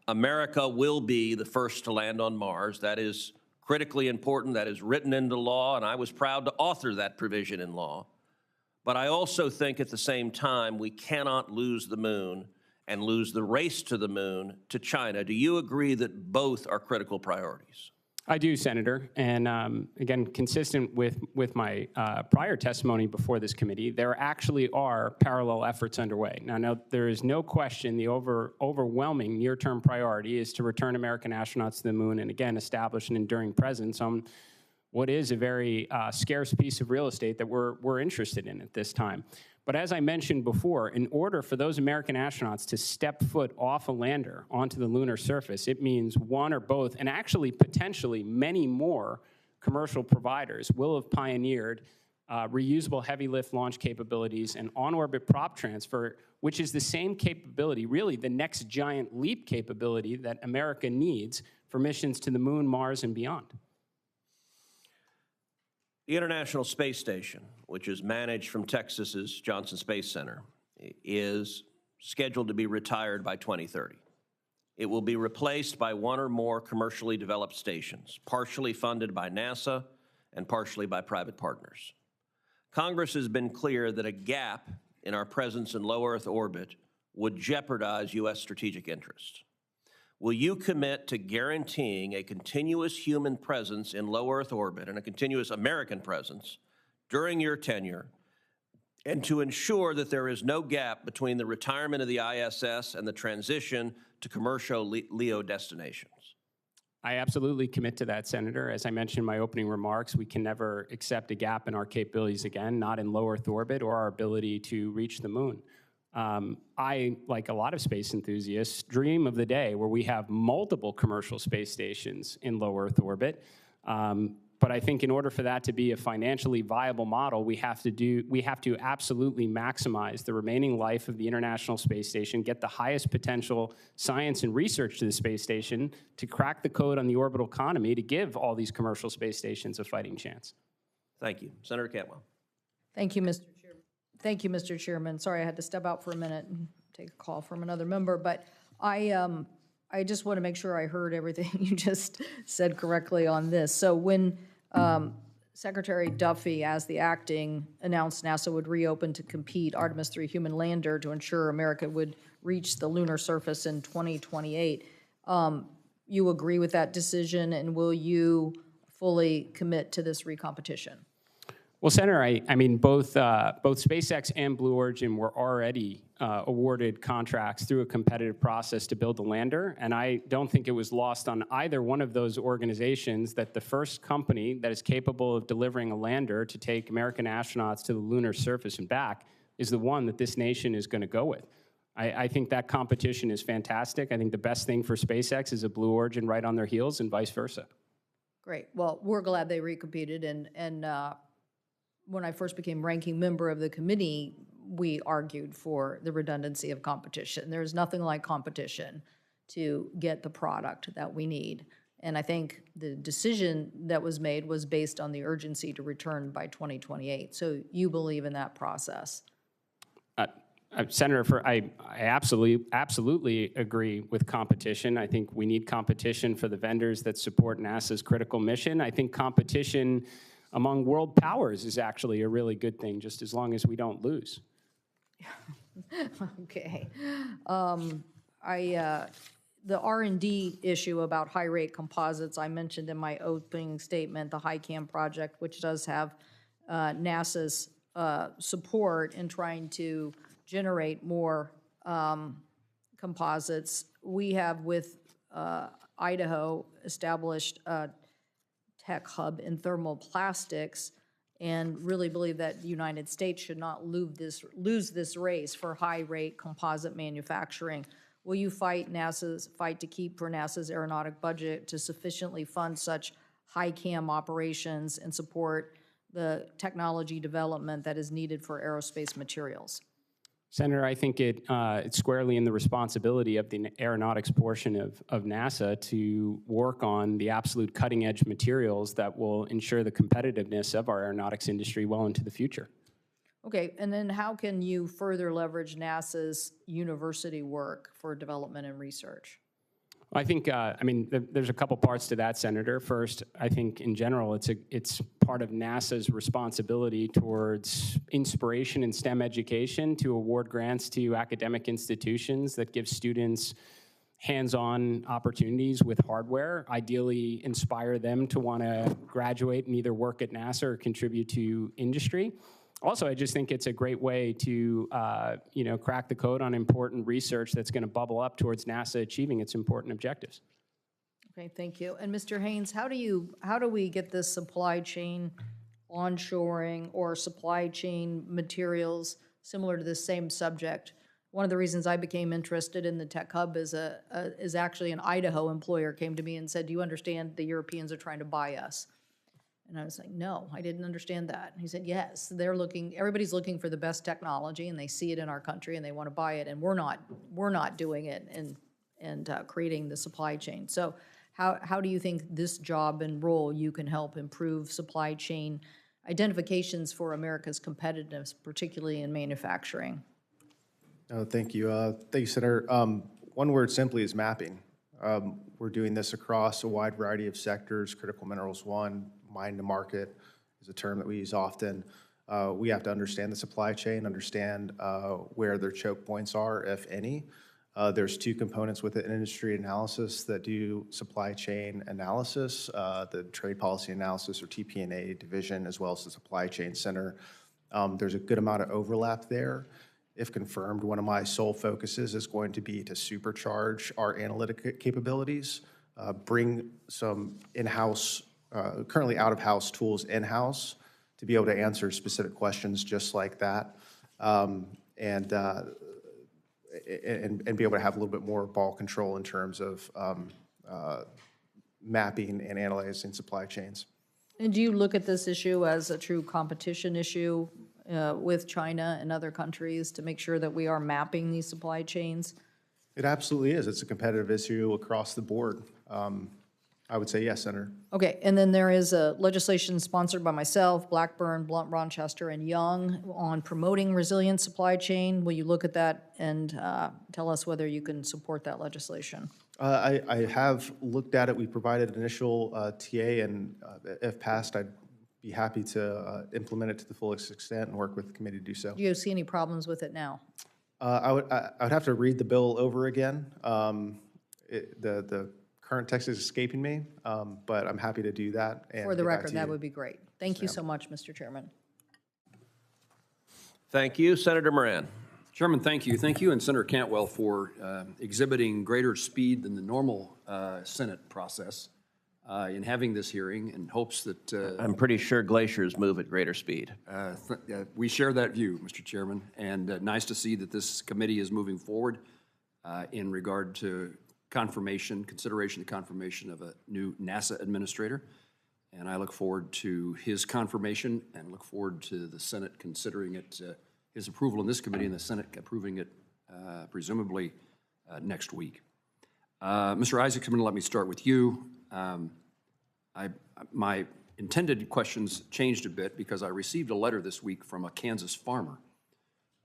[SPEAKER 1] America will be the first to land on Mars. That is critically important. That is written into law, and I was proud to author that provision in law. But I also think at the same time we cannot lose the moon and lose the race to the moon to China. Do you agree that both are critical priorities?
[SPEAKER 5] I do, Senator, and again, consistent with my prior testimony before this committee, there actually are parallel efforts underway. Now there is no question the overwhelming near-term priority is to return American astronauts to the moon and, again, establish an enduring presence on what is a very scarce piece of real estate that we're interested in at this time. But as I mentioned before, in order for those American astronauts to step foot off a lander onto the lunar surface, it means one or both, and actually potentially many more commercial providers will have pioneered reusable heavy lift launch capabilities and on-orbit prop transfer, which is the same capability, really the next giant leap capability that America needs for missions to the moon, Mars, and beyond.
[SPEAKER 1] The International Space Station, which is managed from Texas's Johnson Space Center, is scheduled to be retired by 2030. It will be replaced by one or more commercially developed stations, partially funded by NASA and partially by private partners. Congress has been clear that a gap in our presence in low Earth orbit would jeopardize U.S. strategic interests. Will you commit to guaranteeing a continuous human presence in low Earth orbit and a continuous American presence during your tenure, and to ensure that there is no gap between the retirement of the ISS and the transition to commercial LEO destinations?
[SPEAKER 5] I absolutely commit to that, Senator. As I mentioned in my opening remarks, we can never accept a gap in our capabilities again, not in low Earth orbit or our ability to reach the moon. I, like a lot of space enthusiasts, dream of the day where we have multiple commercial space stations in low Earth orbit. But I think in order for that to be a financially viable model, we have to absolutely maximize the remaining life of the International Space Station, get the highest potential science and research to the space station to crack the code on the orbital economy to give all these commercial space stations a fighting chance.
[SPEAKER 1] Thank you. Senator Cantwell.
[SPEAKER 2] Thank you, Mr. Chairman. Thank you, Mr. Chairman. Sorry, I had to step out for a minute and take a call from another member, but I just want to make sure I heard everything you just said correctly on this. So when Secretary Duffy, as the acting, announced NASA would reopen to compete Artemis 3 human lander to ensure America would reach the lunar surface in 2028, you agree with that decision, and will you fully commit to this recompetition?
[SPEAKER 5] Well, Senator, I mean, both SpaceX and Blue Origin were already awarded contracts through a competitive process to build the lander, and I don't think it was lost on either one of those organizations that the first company that is capable of delivering a lander to take American astronauts to the lunar surface and back is the one that this nation is going to go with. I think that competition is fantastic. I think the best thing for SpaceX is a Blue Origin right on their heels and vice versa.
[SPEAKER 2] Great. Well, we're glad they recompeted, and when I first became ranking member of the committee, we argued for the redundancy of competition. There's nothing like competition to get the product that we need. And I think the decision that was made was based on the urgency to return by 2028. So you believe in that process?
[SPEAKER 5] Senator, I absolutely agree with competition. I think we need competition for the vendors that support NASA's critical mission. I think competition among world powers is actually a really good thing, just as long as we don't lose.
[SPEAKER 2] Okay. The R&D issue about high-rate composites, I mentioned in my opening statement, the HICAM project, which does have NASA's support in trying to generate more composites. We have, with Idaho, established a tech hub in thermoplastics, and really believe that the United States should not lose this race for high-rate composite manufacturing. Will you fight to keep for NASA's aeronautic budget to sufficiently fund such HICAM operations and support the technology development that is needed for aerospace materials?
[SPEAKER 5] Senator, I think it's squarely in the responsibility of the aeronautics portion of NASA to work on the absolute cutting-edge materials that will ensure the competitiveness of our aeronautics industry well into the future.
[SPEAKER 2] Okay, and then how can you further leverage NASA's university work for development and research?
[SPEAKER 5] I think, there's a couple parts to that, Senator. First, I think in general, it's part of NASA's responsibility towards inspiration and STEM education to award grants to academic institutions that give students hands-on opportunities with hardware, ideally inspire them to want to graduate and either work at NASA or contribute to industry. Also, I just think it's a great way to, crack the code on important research that's going to bubble up towards NASA achieving its important objectives.
[SPEAKER 2] Okay, thank you. And Mr. Haines, how do we get this supply chain onshoring or supply chain materials similar to this same subject? One of the reasons I became interested in the Tech Hub is actually an Idaho employer came to me and said, "Do you understand the Europeans are trying to buy us?" And I was like, "No, I didn't understand that." And he said, "Yes, everybody's looking for the best technology, and they see it in our country, and they want to buy it, and we're not doing it and creating the supply chain." So how do you think this job and role you can help improve supply chain identifications for America's competitiveness, particularly in manufacturing?
[SPEAKER 6] Oh, thank you. Thank you, Senator. One word simply is mapping. We're doing this across a wide variety of sectors. Critical minerals, one. Mine to market is a term that we use often. We have to understand the supply chain, understand where their choke points are, if any. There's two components with it: industry analysis that do supply chain analysis, the Trade Policy Analysis or TP&A division, as well as the Supply Chain Center. There's a good amount of overlap there. If confirmed, one of my sole focuses is going to be to supercharge our analytic capabilities, bring some in-house currently out-of-house tools in-house to be able to answer specific questions just like that, and be able to have a little bit more ball control in terms of mapping and analyzing supply chains.
[SPEAKER 2] And do you look at this issue as a true competition issue with China and other countries to make sure that we are mapping these supply chains?
[SPEAKER 6] It absolutely is. It's a competitive issue across the board. I would say yes, Senator.
[SPEAKER 2] Okay, and then there is a legislation sponsored by myself, Blackburn, Blunt, Rochester, and Young on promoting resilient supply chain. Will you look at that and tell us whether you can support that legislation?
[SPEAKER 6] I have looked at it. We provided an initial TA, and if passed, I'd be happy to implement it to the fullest extent and work with the committee to do so.
[SPEAKER 2] Do you see any problems with it now?
[SPEAKER 6] I would have to read the bill over again. The current text is escaping me, but I'm happy to do that. And
[SPEAKER 2] For the
[SPEAKER 6] get back
[SPEAKER 2] record,
[SPEAKER 6] to
[SPEAKER 2] that
[SPEAKER 6] you.
[SPEAKER 2] would be great. Thank you so much, Mr. Chairman.
[SPEAKER 1] Thank you. Senator Moran.
[SPEAKER 7] Chairman, thank you. Thank you and Senator Cantwell for exhibiting greater speed than the normal Senate process in having this hearing in hopes that
[SPEAKER 1] I'm pretty sure glaciers move at greater speed.
[SPEAKER 7] we share that view, Mr. Chairman, and nice to see that this committee is moving forward in regard to consideration of confirmation of a new NASA administrator. And I look forward to his confirmation and look forward to the Senate considering it, his approval in this committee and the Senate approving it presumably next week. Mr. Isaacman, let me start with you. My intended questions changed a bit because I received a letter this week from a Kansas farmer.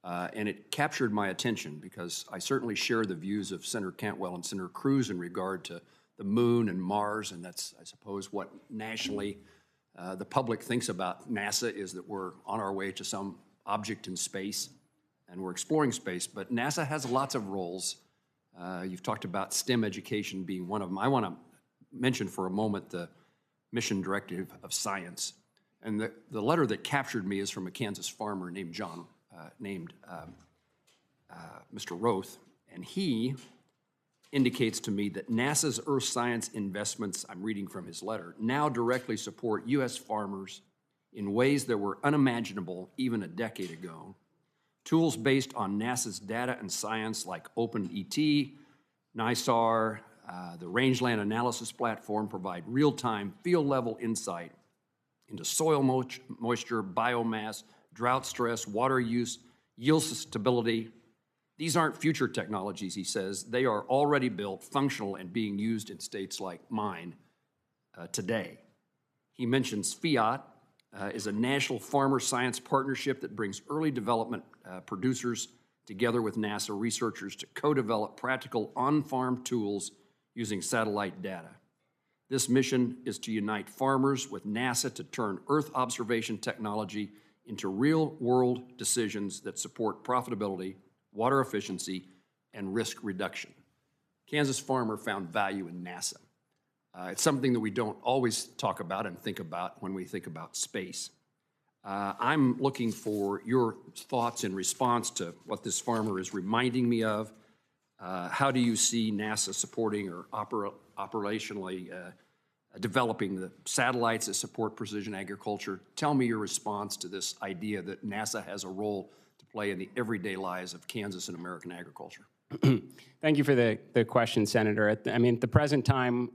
[SPEAKER 7] And it captured my attention because I certainly share the views of Senator Cantwell and Senator Cruz in regard to the moon and Mars, and that's, I suppose, what nationally the public thinks about NASA is that we're on our way to some object in space, and we're exploring space. But NASA has lots of roles. You've talked about STEM education being one of them. I want to mention for a moment the Mission Directive of Science. And the letter that captured me is from a Kansas farmer named Mr. Roth, and he indicates to me that NASA's earth science investments, I'm reading from his letter, now directly support U.S. farmers in ways that were unimaginable even a decade ago. Tools based on NASA's data and science like OpenET, NISAR, the Rangeland Analysis Platform provide real-time, field-level insight into soil moisture, biomass, drought stress, water use, yield stability. These aren't future technologies, he says. They are already built, functional, and being used in states like mine today. He mentions FIAT is a national farmer science partnership that brings early development producers together with NASA researchers to co-develop practical on-farm tools using satellite data. This mission is to unite farmers with NASA to turn Earth observation technology into real-world decisions that support profitability, water efficiency, and risk reduction. Kansas farmer found value in NASA. It's something that we don't always talk about and think about when we think about space. I'm looking for your thoughts in response to what this farmer is reminding me of. How do you see NASA supporting or operationally developing the satellites that support precision agriculture? Tell me your response to this idea that NASA has a role to play in the everyday lives of Kansas and American agriculture.
[SPEAKER 5] Thank you for the question, Senator. At the present time,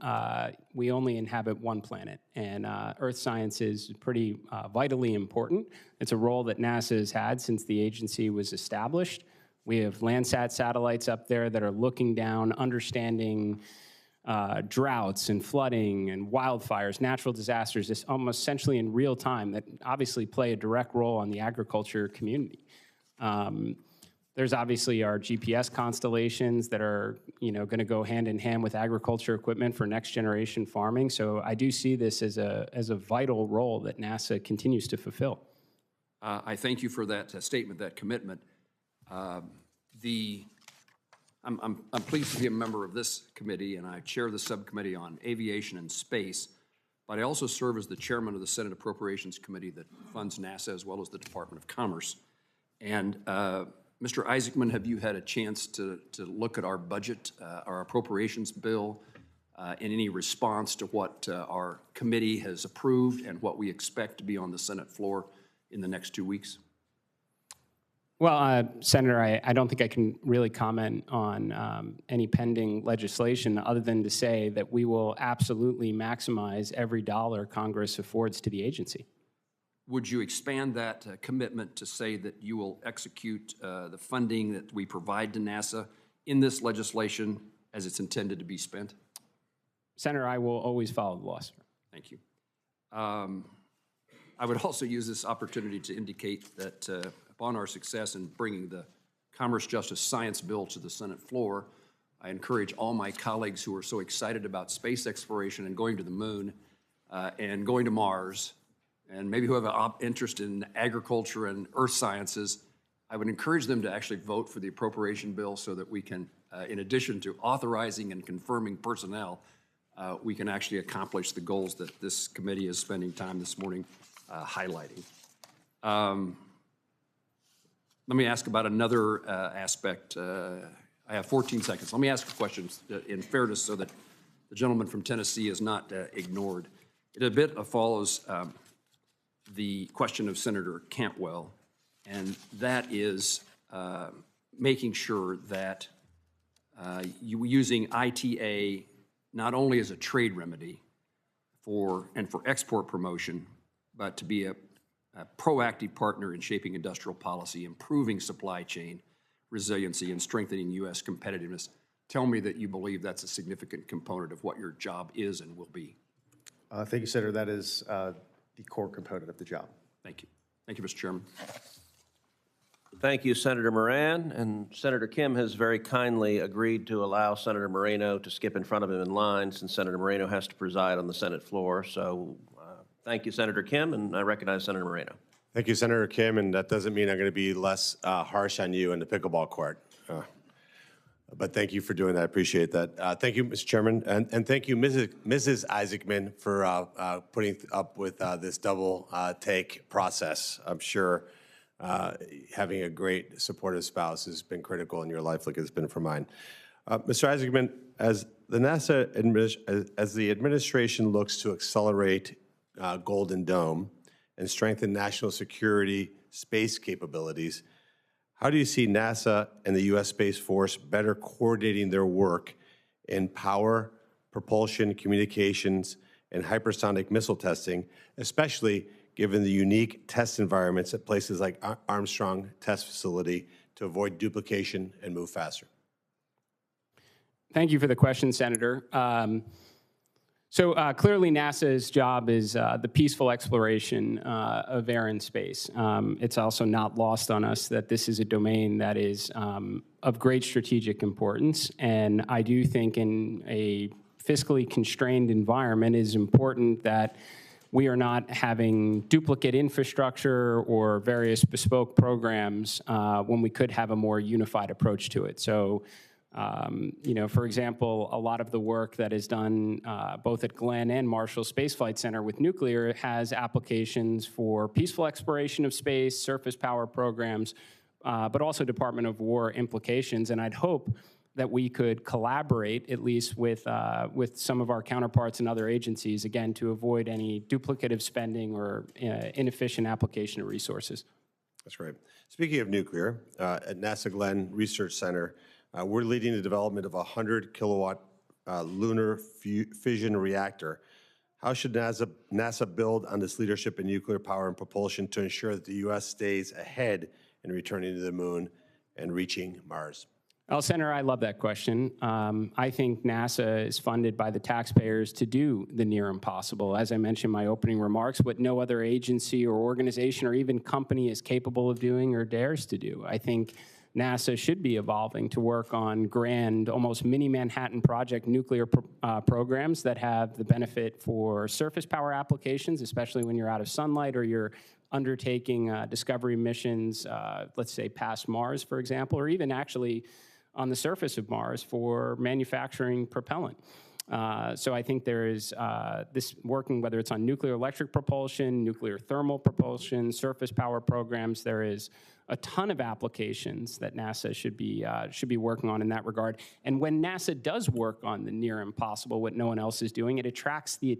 [SPEAKER 5] we only inhabit one planet, and Earth science is pretty vitally important. It's a role that NASA has had since the agency was established. We have Landsat satellites up there that are looking down, understanding droughts and flooding and wildfires, natural disasters, this almost essentially in real time that obviously play a direct role on the agriculture community. There's obviously our GPS constellations that are, going to go hand in hand with agriculture equipment for next generation farming. So I do see this as a vital role that NASA continues to fulfill.
[SPEAKER 7] I thank you for that statement, that commitment. I'm pleased to be a member of this committee, and I chair the subcommittee on aviation and space, but I also serve as the chairman of the Senate Appropriations Committee that funds NASA as well as the Department of Commerce. And Mr. Isaacman, have you had a chance to look at our budget, our appropriations bill, in any response to what our committee has approved and what we expect to be on the Senate floor in the next 2 weeks?
[SPEAKER 5] Well, Senator, I don't think I can really comment on any pending legislation other than to say that we will absolutely maximize every dollar Congress affords to the agency.
[SPEAKER 7] Would you expand that commitment to say that you will execute the funding that we provide to NASA in this legislation as it's intended to be spent?
[SPEAKER 5] Senator, I will always follow the law, sir.
[SPEAKER 7] Thank you. I would also use this opportunity to indicate that upon our success in bringing the Commerce, Justice, Science bill to the Senate floor, I encourage all my colleagues who are so excited about space exploration and going to the moon and going to Mars, and maybe who have an interest in agriculture and earth sciences, I would encourage them to actually vote for the appropriation bill so that we can, in addition to authorizing and confirming personnel, we can actually accomplish the goals that this committee is spending time this morning highlighting. Let me ask about another aspect. I have 14 seconds. Let me ask a question in fairness so that the gentleman from Tennessee is not ignored. It a bit follows the question of Senator Cantwell, and that is making sure that you using ITA not only as a trade remedy for export promotion, but to be a proactive partner in shaping industrial policy, improving supply chain resiliency, and strengthening U.S. competitiveness. Tell me that you believe that's a significant component of what your job is and will be.
[SPEAKER 6] Thank you, Senator. That is the core component of the job.
[SPEAKER 7] Thank you. Thank you, Mr. Chairman.
[SPEAKER 1] Thank you, Senator Moran. And Senator Kim has very kindly agreed to allow Senator Moreno to skip in front of him in line, since Senator Moreno has to preside on the Senate floor. So thank you, Senator Kim, and I recognize Senator Moreno.
[SPEAKER 8] Thank you, Senator Kim, and that doesn't mean I'm going to be less harsh on you in the pickleball court. But thank you for doing that. I appreciate that. Thank you, Mr. Chairman, and thank you, Mrs. Isaacman, for putting up with this double take process. I'm sure having a great supportive spouse has been critical in your life, like it's been for mine. Mr. Isaacman, as the administration looks to accelerate Golden Dome and strengthen national security space capabilities, how do you see NASA and the U.S. Space Force better coordinating their work in power, propulsion, communications, and hypersonic missile testing, especially given the unique test environments at places like Armstrong Test Facility to avoid duplication and move faster?
[SPEAKER 5] Thank you for the question, Senator. So clearly NASA's job is the peaceful exploration of air and space. It's also not lost on us that this is a domain that is of great strategic importance. And I do think in a fiscally constrained environment it is important that we are not having duplicate infrastructure or various bespoke programs when we could have a more unified approach to it. So for example, a lot of the work that is done both at Glenn and Marshall Space Flight Center with nuclear has applications for peaceful exploration of space, surface power programs, but also Department of War implications. And I'd hope that we could collaborate, at least with some of our counterparts in other agencies, again, to avoid any duplicative spending or inefficient application of resources.
[SPEAKER 8] That's great. Speaking of nuclear, at NASA Glenn Research Center, we're leading the development of a 100-kilowatt lunar fission reactor. How should NASA build on this leadership in nuclear power and propulsion to ensure that the U.S. stays ahead in returning to the moon and reaching Mars?
[SPEAKER 5] Well, Senator, I love that question. I think NASA is funded by the taxpayers to do the near impossible. As I mentioned in my opening remarks, what no other agency or organization or even company is capable of doing or dares to do. I think NASA should be evolving to work on grand, almost mini Manhattan Project nuclear programs that have the benefit for surface power applications, especially when you're out of sunlight or you're undertaking discovery missions, let's say past Mars, for example, or even actually on the surface of Mars for manufacturing propellant. So I think there is this working, whether it's on nuclear electric propulsion, nuclear thermal propulsion, surface power programs, there is a ton of applications that NASA should be working on in that regard. And when NASA does work on the near impossible, what no one else is doing, it attracts the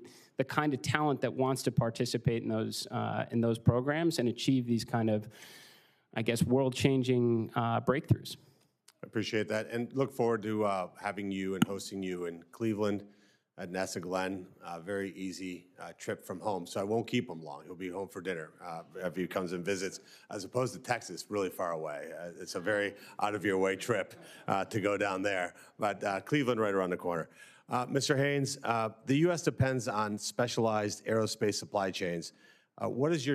[SPEAKER 5] kind of talent that wants to participate in those programs and achieve these kind of, I guess, world-changing breakthroughs.
[SPEAKER 8] I appreciate that, and look forward to having you and hosting you in Cleveland at NASA Glenn. Very easy trip from home, so I won't keep him long. He'll be home for dinner if he comes and visits, as opposed to Texas, really far away. It's a very out-of-your-way trip to go down there, but Cleveland right around the corner. Mr. Haines, the U.S. depends on specialized aerospace supply chains. What is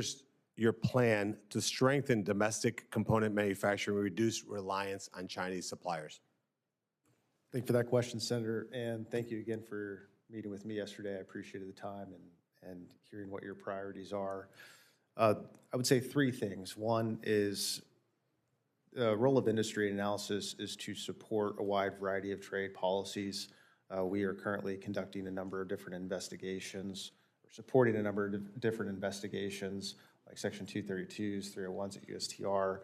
[SPEAKER 8] your plan to strengthen domestic component manufacturing and reduce reliance on Chinese suppliers?
[SPEAKER 6] Thank you for that question, Senator, and thank you again for meeting with me yesterday. I appreciated the time and hearing what your priorities are. I would say three things. One is the role of industry analysis is to support a wide variety of trade policies We are currently conducting a number of different investigations, or supporting a number of different investigations, like Section 232s, 301s at USTR.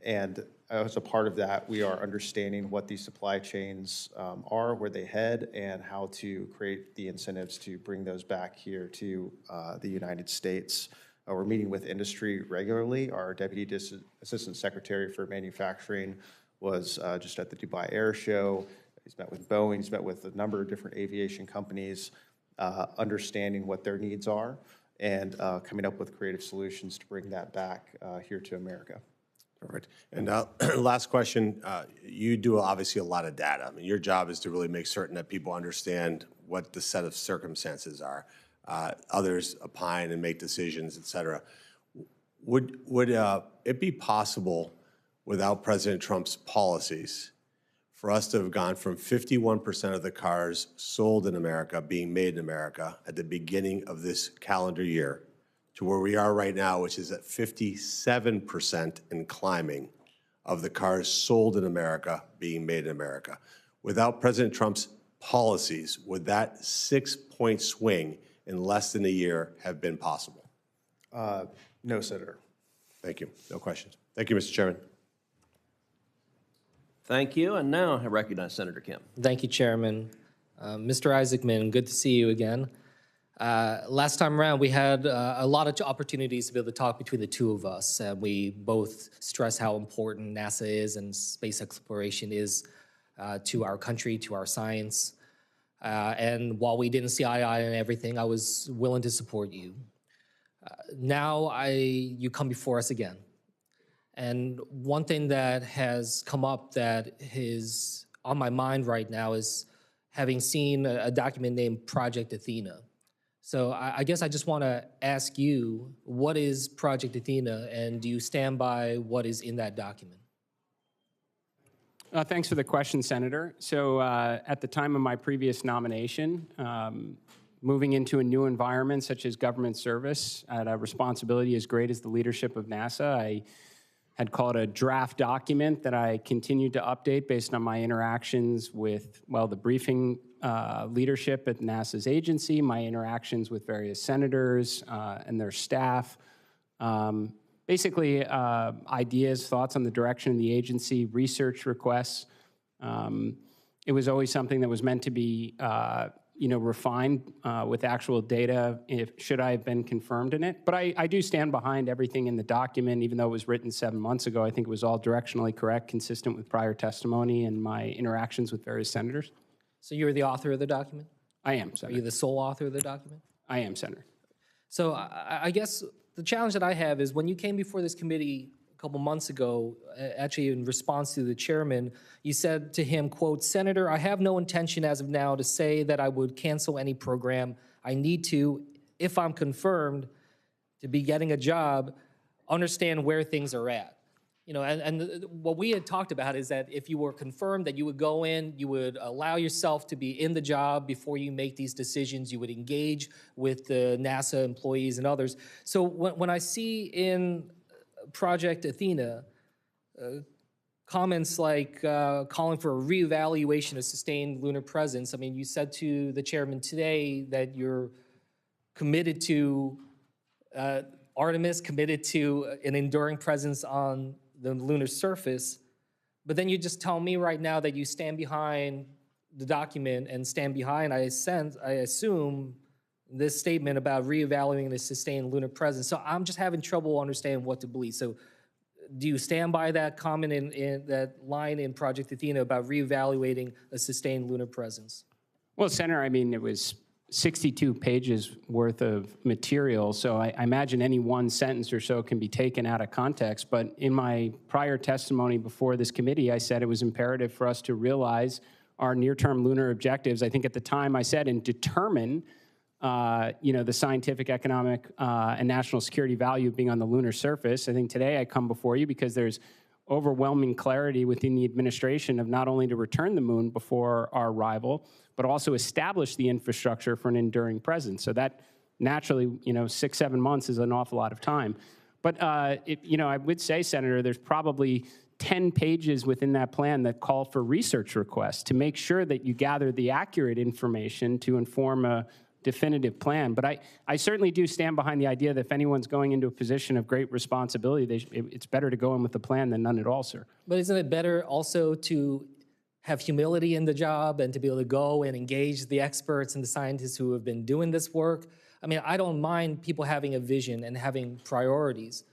[SPEAKER 6] And as a part of that, we are understanding what these supply chains are, where they head, and how to create the incentives to bring those back here to the United States. We're meeting with industry regularly. Our Deputy Assistant Secretary for Manufacturing was just at the Dubai Air Show. He's met with Boeing. He's met with a number of different aviation companies, understanding what their needs are and coming up with creative solutions to bring that back here to America.
[SPEAKER 8] Perfect. And last question, you do obviously a lot of data. I mean, your job is to really make certain that people understand what the set of circumstances are. Others opine and make decisions, et cetera. Would it be possible without President Trump's policies for us to have gone from 51% of the cars sold in America being made in America at the beginning of this calendar year to where we are right now, which is at 57% and climbing of the cars sold in America being made in America? Without President Trump's policies, would that 6-point swing in less than a year have been possible?
[SPEAKER 6] No, Senator.
[SPEAKER 8] Thank you. No questions. Thank you, Mr. Chairman.
[SPEAKER 1] Thank you. And now I recognize Senator Kim.
[SPEAKER 9] Thank you, Chairman. Mr. Isaacman, good to see you again. Last time around, we had a lot of opportunities to be able to talk between the two of us. We both stress how important NASA is and space exploration is to our country, to our science. And while we didn't see eye to eye on everything, I was willing to support you. Now you come before us again. And one thing that has come up that is on my mind right now is having seen a document named Project Athena. So I guess I just want to ask you, what is Project Athena, and do you stand by what is in that document?
[SPEAKER 5] Thanks for the question, Senator. So at the time of my previous nomination, moving into a new environment such as government service at a responsibility as great as the leadership of NASA, I had called a draft document that I continued to update based on my interactions with, well, the briefing leadership at NASA's agency, my interactions with various senators and their staff. Basically, ideas, thoughts on the direction of the agency, research requests. It was always something that was meant to be, refined with actual data, should I have been confirmed in it. But I do stand behind everything in the document, even though it was written 7 months ago. I think it was all directionally correct, consistent with prior testimony and my interactions with various senators.
[SPEAKER 9] So you're the author of the document?
[SPEAKER 5] I am, Senator.
[SPEAKER 9] Are you the sole author of the document?
[SPEAKER 5] I am, Senator.
[SPEAKER 9] So I guess the challenge that I have is when you came before this committee a couple months ago, actually in response to the chairman, you said to him, quote, "Senator, I have no intention as of now to say that I would cancel any program. I need to, if I'm confirmed to be getting a job, understand where things are at." You know, and what we had talked about is that if you were confirmed that you would go in, you would allow yourself to be in the job before you make these decisions. You would engage with the NASA employees and others. So when I see in Project Athena comments like calling for a reevaluation of sustained lunar presence, I mean, you said to the chairman today that you're committed to Artemis, committed to an enduring presence on the lunar surface, but then you just tell me right now that you stand behind the document and stand behind, I assume, this statement about reevaluating the sustained lunar presence. So I'm just having trouble understanding what to believe. So do you stand by that comment in that line in Project Athena about reevaluating a sustained lunar presence?
[SPEAKER 5] Well, Senator, I mean, it was 62 pages worth of material, so I imagine any one sentence or so can be taken out of context. But in my prior testimony before this committee, I said it was imperative for us to realize our near-term lunar objectives. I think at the time I said, and determine the scientific, economic, and national security value of being on the lunar surface. I think today I come before you because there's overwhelming clarity within the administration of not only to return the moon before our arrival, but also establish the infrastructure for an enduring presence. So that naturally, 6-7 months is an awful lot of time. But I would say, Senator, there's probably 10 pages within that plan that call for research requests to make sure that you gather the accurate information to inform a definitive plan. But I certainly do stand behind the idea that if anyone's going into a position of great responsibility, it's better to go in with a plan than none at all, sir.
[SPEAKER 9] But isn't it better also to have humility in the job and to be able to go and engage the experts and the scientists who have been doing this work? I mean, I don't mind people having a vision and having priorities,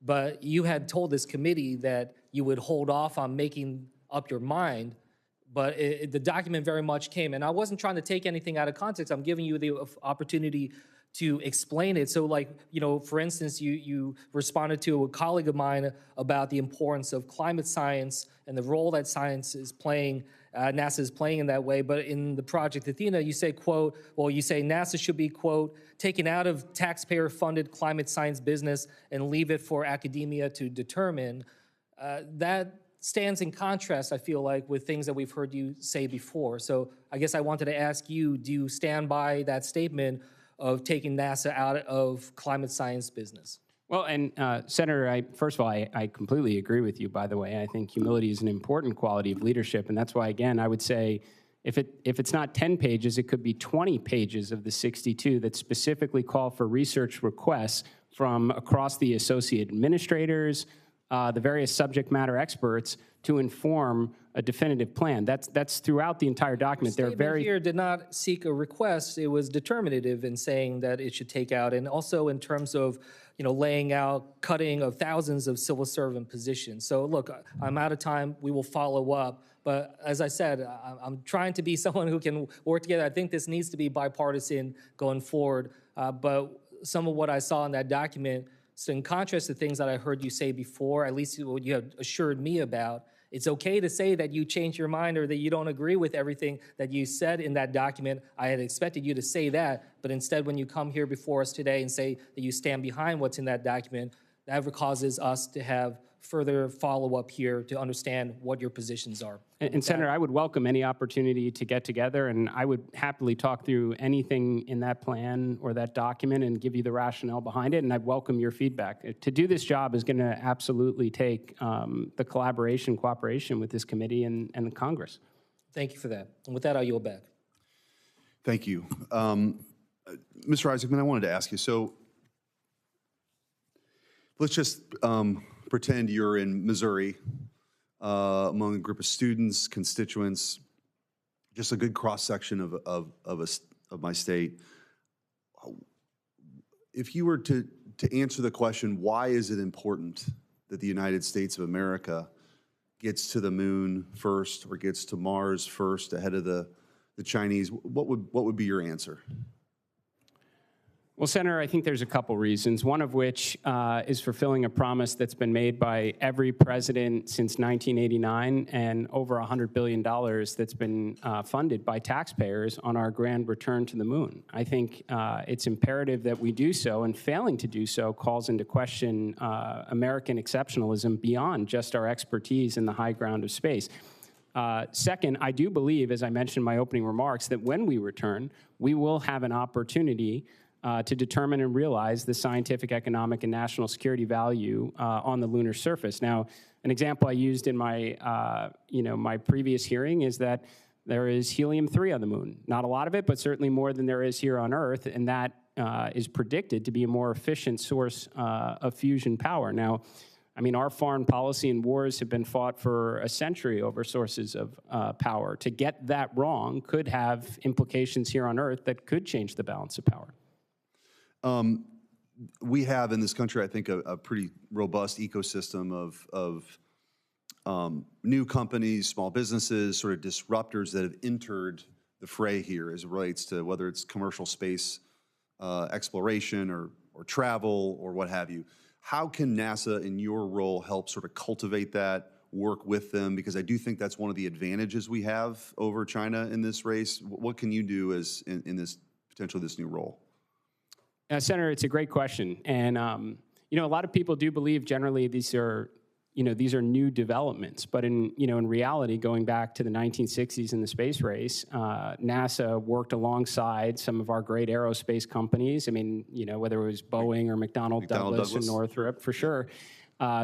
[SPEAKER 9] but you had told this committee that you would hold off on making up your mind, but the document very much came. And I wasn't trying to take anything out of context. I'm giving you the opportunity to explain it. So like, you know, for instance, you responded to a colleague of mine about the importance of climate science and the role that science is playing, NASA is playing in that way. But in the Project Athena, you say, quote, well, you say NASA should be, quote, taken out of taxpayer-funded climate science business and leave it for academia to determine. That stands in contrast, I feel like, with things that we've heard you say before. So I guess I wanted to ask you, do you stand by that statement of taking NASA out of climate science business?
[SPEAKER 5] Well, and Senator, first of all, I completely agree with you, by the way. I think humility is an important quality of leadership, and that's why, again, I would say if it's not 10 pages, it could be 20 pages of the 62 that specifically call for research requests from across the associate administrators, the various subject matter experts to inform a definitive plan. That's throughout the entire document.
[SPEAKER 9] The statement here did not seek a request. It was determinative in saying that it should take out, and also in terms of, you know, laying out cutting of thousands of civil servant positions. So look, I'm out of time. We will follow up. But as I said, I'm trying to be someone who can work together. I think this needs to be bipartisan going forward. But some of what I saw in that document, so in contrast to things that I heard you say before, at least what you have assured me about, it's okay to say that you changed your mind or that you don't agree with everything that you said in that document. I had expected you to say that, but instead when you come here before us today and say that you stand behind what's in that document, that causes us to have further follow-up here to understand what your positions are.
[SPEAKER 5] And Senator, I would welcome any opportunity to get together, and I would happily talk through anything in that plan or that document and give you the rationale behind it, and I'd welcome your feedback. To do this job is going to absolutely take the cooperation with this committee and the Congress.
[SPEAKER 9] Thank you for that. And with that, I'll yield back.
[SPEAKER 10] Thank you. Mr. Isaacman, I wanted to ask you, so let's just pretend you're in Missouri among a group of students, constituents, just a good cross-section of my state. If you were to answer the question, why is it important that the United States of America gets to the moon first or gets to Mars first ahead of the Chinese, what would be your answer?
[SPEAKER 5] Well, Senator, I think there's a couple reasons, one of which is fulfilling a promise that's been made by every president since 1989 and over $100 billion that's been funded by taxpayers on our grand return to the moon. I think it's imperative that we do so, and failing to do so calls into question American exceptionalism beyond just our expertise in the high ground of space. Second, I do believe, as I mentioned in my opening remarks, that when we return, we will have an opportunity to determine and realize the scientific, economic, and national security value on the lunar surface. Now, an example I used in my, my previous hearing is that there is helium-3 on the moon. Not a lot of it, but certainly more than there is here on Earth, and that is predicted to be a more efficient source of fusion power. Now, I mean, our foreign policy and wars have been fought for a century over sources of power. To get that wrong could have implications here on Earth that could change the balance of power.
[SPEAKER 10] We have in this country, I think, a pretty robust ecosystem of new companies, small businesses, sort of disruptors that have entered the fray here as it relates to whether it's commercial space exploration or travel or what have you. How can NASA, in your role, help sort of cultivate that, work with them? Because I do think that's one of the advantages we have over China in this race. What can you do as in this potentially this new role?
[SPEAKER 5] Senator, it's a great question, and a lot of people do believe generally these are new developments, but in reality, going back to the 1960s in the space race, NASA worked alongside some of our great aerospace companies. I mean, whether it was Boeing or McDonnell Douglas and Northrop, for sure.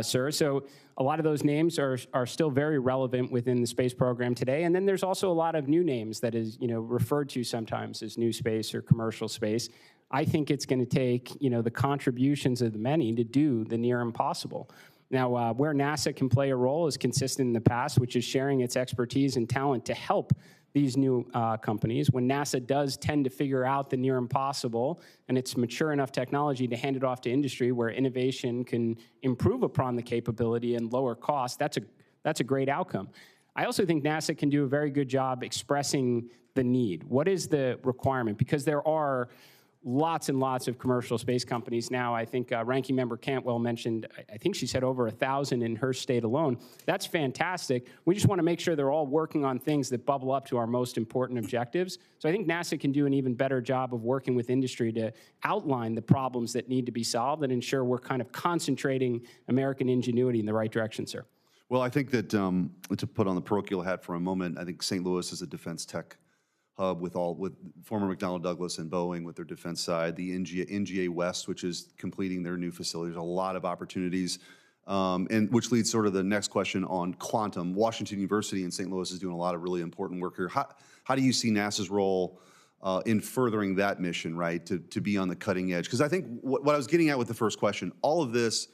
[SPEAKER 5] sir. So a lot of those names are still very relevant within the space program today. And then there's also a lot of new names that is, referred to sometimes as new space or commercial space. I think it's going to take, the contributions of the many to do the near impossible. Now, where NASA can play a role is consistent in the past, which is sharing its expertise and talent to help these new companies. When NASA does tend to figure out the near impossible and it's mature enough technology to hand it off to industry where innovation can improve upon the capability and lower cost, that's a great outcome. I also think NASA can do a very good job expressing the need. What is the requirement? Because there are lots and lots of commercial space companies now. I think Ranking Member Cantwell mentioned, I think she said over 1,000 in her state alone. That's fantastic. We just want to make sure they're all working on things that bubble up to our most important objectives. So I think NASA can do an even better job of working with industry to outline the problems that need to be solved and ensure we're kind of concentrating American ingenuity in the right direction, sir.
[SPEAKER 10] Well, I think that to put on the parochial hat for a moment, I think St. Louis is a defense tech hub with former McDonnell Douglas and Boeing with their defense side, the NGA West, which is completing their new facility. There's a lot of opportunities, and which leads sort of the next question on quantum. Washington University in St. Louis is doing a lot of really important work here. How do you see NASA's role in furthering that mission, right, to be on the cutting edge? Because I think what I was getting at with the first question, all of this,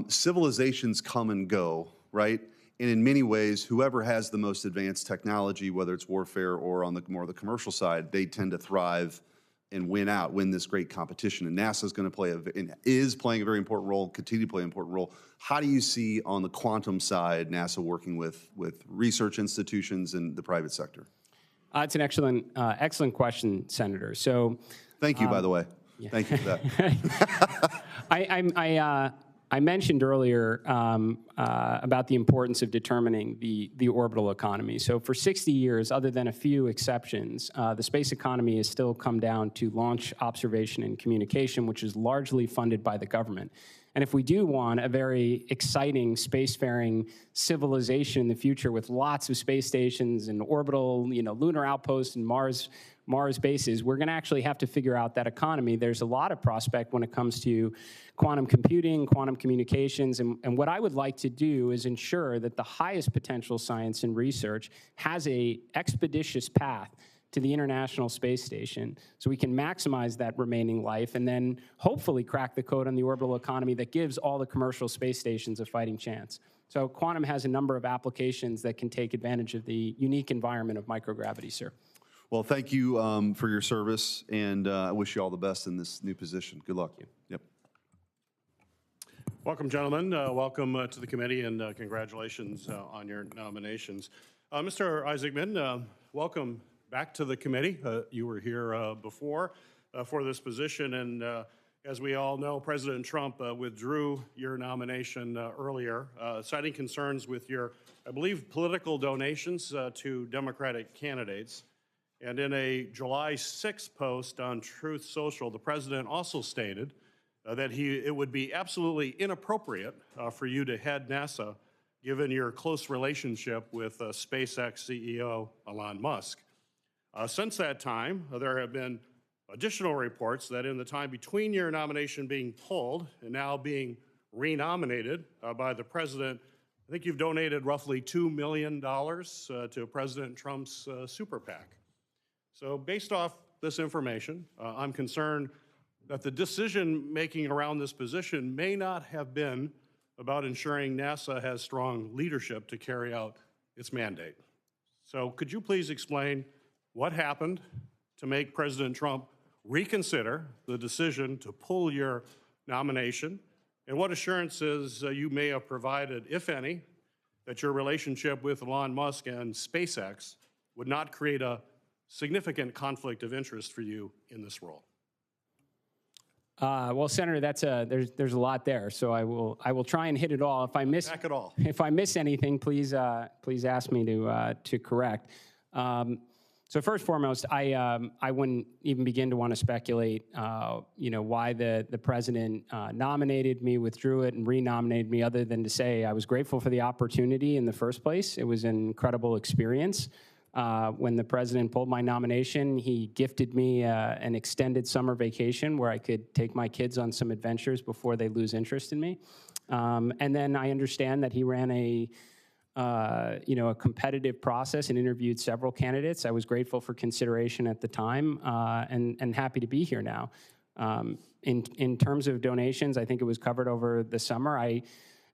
[SPEAKER 10] civilizations come and go, right? And in many ways, whoever has the most advanced technology, whether it's warfare or on the more the commercial side, they tend to thrive and win this great competition. And NASA is going to is playing a very important role, continue to play an important role. How do you see on the quantum side NASA working with research institutions and the private sector?
[SPEAKER 5] It's an excellent question, Senator. So,
[SPEAKER 10] thank you, by the way. Yeah. Thank you for that.
[SPEAKER 5] I mentioned earlier about the importance of determining the orbital economy. So for 60 years, other than a few exceptions, the space economy has still come down to launch, observation, and communication, which is largely funded by the government. And if we do want a very exciting spacefaring civilization in the future with lots of space stations and orbital, lunar outposts and Mars bases, we're going to actually have to figure out that economy. There's a lot of prospect when it comes to quantum computing, quantum communications, and what I would like to do is ensure that the highest potential science and research has a expeditious path to the International Space Station so we can maximize that remaining life and then hopefully crack the code on the orbital economy that gives all the commercial space stations a fighting chance. So quantum has a number of applications that can take advantage of the unique environment of microgravity, sir.
[SPEAKER 10] Well, thank you for your service, and I wish you all the best in this new position. Good luck. Yep.
[SPEAKER 11] Welcome, gentlemen. Welcome to the committee, and congratulations on your nominations. Mr. Isaacman, welcome back to the committee. You were here before for this position, and as we all know, President Trump withdrew your nomination earlier, citing concerns with your, I believe, political donations to Democratic candidates. And in a July 6th post on Truth Social, the president also stated that it would be absolutely inappropriate for you to head NASA, given your close relationship with SpaceX CEO Elon Musk. Since that time, there have been additional reports that in the time between your nomination being pulled and now being renominated by the president, I think you've donated roughly $2 million to President Trump's super PAC. So based off this information, I'm concerned that the decision-making around this position may not have been about ensuring NASA has strong leadership to carry out its mandate. So could you please explain what happened to make President Trump reconsider the decision to pull your nomination, and what assurances you may have provided, if any, that your relationship with Elon Musk and SpaceX would not create a significant conflict of interest for you in this role?
[SPEAKER 5] Well, Senator, there's a lot there, so I will try and hit it all. If I miss anything, please ask me to correct. So first and foremost, I wouldn't even begin to want to speculate, why the president nominated me, withdrew it, and renominated me, other than to say I was grateful for the opportunity in the first place. It was an incredible experience. When the president pulled my nomination, he gifted me an extended summer vacation where I could take my kids on some adventures before they lose interest in me. And then I understand that he ran a competitive process and interviewed several candidates. I was grateful for consideration at the time and happy to be here now. In terms of donations, I think it was covered over the summer. I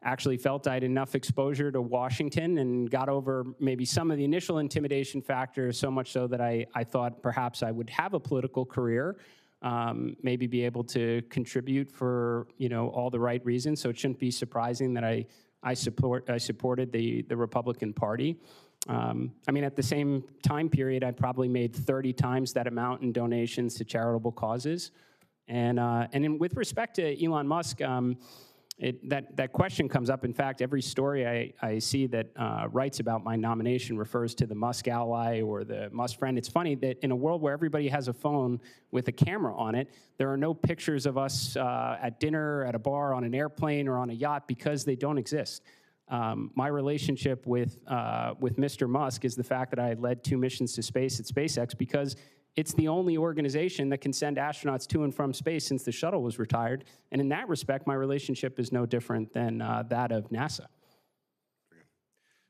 [SPEAKER 5] actually felt I had enough exposure to Washington and got over maybe some of the initial intimidation factors, so much so that I thought perhaps I would have a political career, maybe be able to contribute for all the right reasons. So it shouldn't be surprising that I supported the Republican Party. At the same time period, I probably made 30 times that amount in donations to charitable causes. With respect to Elon Musk, that question comes up. In fact, every story I see that writes about my nomination refers to the Musk ally or the Musk friend. It's funny that in a world where everybody has a phone with a camera on it, there are no pictures of us at dinner, at a bar, on an airplane, or on a yacht because they don't exist. My relationship with Mr. Musk is the fact that I led 2 missions to space at SpaceX because it's the only organization that can send astronauts to and from space since the shuttle was retired. And in that respect, my relationship is no different than that of NASA.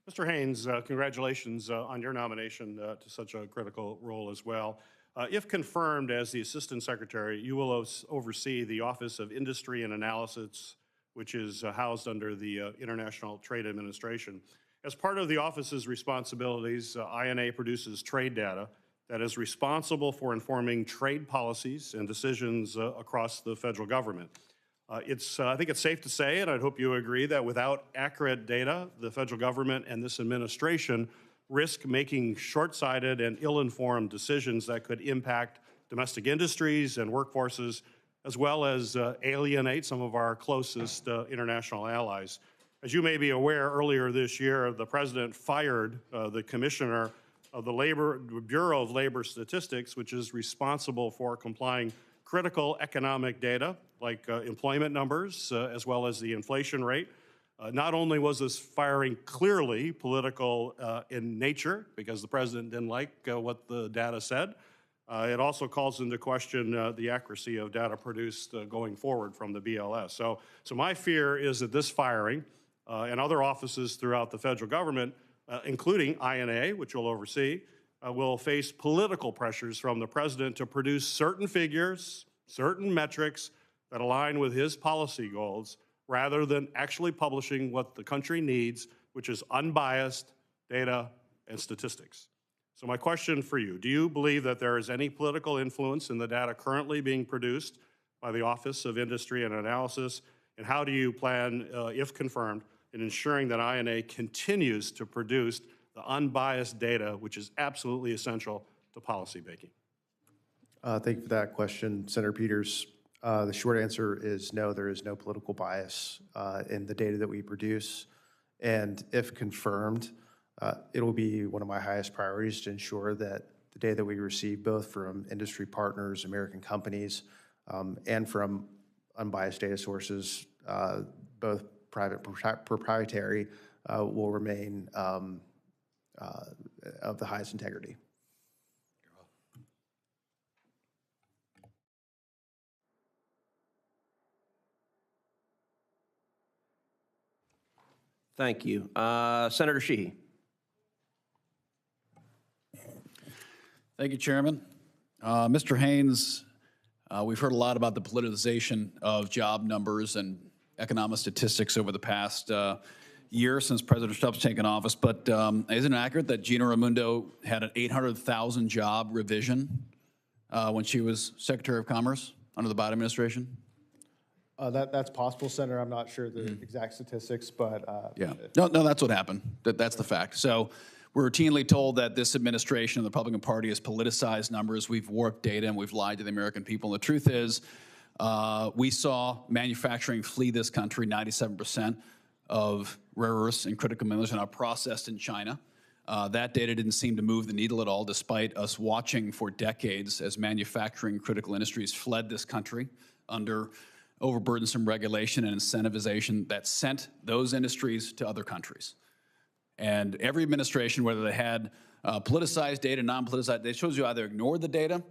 [SPEAKER 11] Mr. Haines, congratulations on your nomination to such a critical role as well. If confirmed as the Assistant Secretary, you will oversee the Office of Industry and Analysis, which is housed under the International Trade Administration. As part of the office's responsibilities, INA produces trade data that is responsible for informing trade policies and decisions across the federal government. I think it's safe to say, and I hope you agree, that without accurate data, the federal government and this administration risk making short-sighted and ill-informed decisions that could impact domestic industries and workforces, as well as alienate some of our closest international allies. As you may be aware, earlier this year, the president fired the commissioner of the Bureau of Labor Statistics, which is responsible for complying critical economic data like employment numbers, as well as the inflation rate. Not only was this firing clearly political in nature, because the president didn't like what the data said, it also calls into question the accuracy of data produced going forward from the BLS. So my fear is that this firing and other offices throughout the federal government, including INA, which you'll oversee, will face political pressures from the president to produce certain figures, certain metrics that align with his policy goals, rather than actually publishing what the country needs, which is unbiased data and statistics. So my question for you, do you believe that there is any political influence in the data currently being produced by the Office of Industry and Analysis? And how do you plan, if confirmed, in ensuring that INA continues to produce the unbiased data, which is absolutely essential to policy making?
[SPEAKER 6] Thank you for that question, Senator Peters. The short answer is no, there is no political bias in the data that we produce. And if confirmed, it will be one of my highest priorities to ensure that the data that we receive, both from industry partners, American companies, and from unbiased data sources, both private proprietary, will remain of the highest integrity.
[SPEAKER 1] Thank you. Senator Sheehy.
[SPEAKER 4] Thank you, Chairman. Mr. Haines, we've heard a lot about the politicization of job numbers and economic statistics over the past year since President Trump's taken office, but isn't it accurate that Gina Raimondo had an 800,000 job revision when she was Secretary of Commerce under the Biden administration?
[SPEAKER 6] That's possible, Senator. I'm not sure the exact statistics, but
[SPEAKER 4] yeah, no, that's what happened. That's the fact. So we're routinely told that this administration and the Republican Party has politicized numbers. We've warped data and we've lied to the American people. And the truth is, we saw manufacturing flee this country. 97% of rare earths and critical minerals are now processed in China. That data didn't seem to move the needle at all, despite us watching for decades as manufacturing critical industries fled this country under overburdensome regulation and incentivization that sent those industries to other countries. And every administration, whether they had Politicized data, non-politicized, it shows you either ignored the data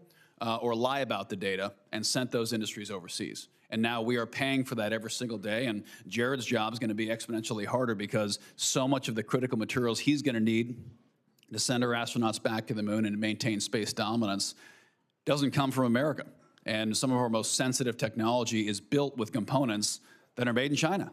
[SPEAKER 4] or lie about the data and sent those industries overseas. And now we are paying for that every single day, and Jared's job is going to be exponentially harder because so much of the critical materials he's going to need to send our astronauts back to the moon and maintain space dominance doesn't come from America. And some of our most sensitive technology is built with components that are made in China,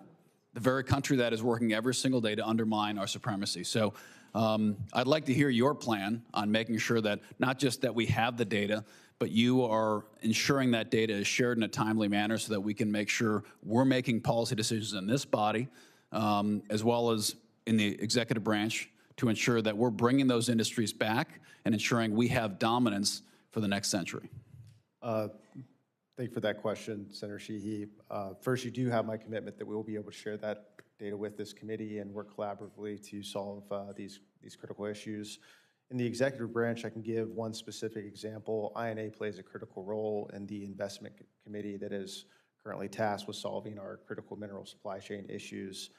[SPEAKER 4] the very country that is working every single day to undermine our supremacy. So I'd like to hear your plan on making sure that not just that we have the data, but you are ensuring that data is shared in a timely manner so that we can make sure we're making policy decisions in this body, as well as in the executive branch, to ensure that we're bringing those industries back and ensuring we have dominance for the next century.
[SPEAKER 6] Thank you for that question, Senator Sheehy. First, you do have my commitment that we will be able to share that data with this committee and work collaboratively to solve these critical issues. In the executive branch, I can give one specific example. INA plays a critical role in the investment committee that is currently tasked with solving our critical mineral supply chain issues.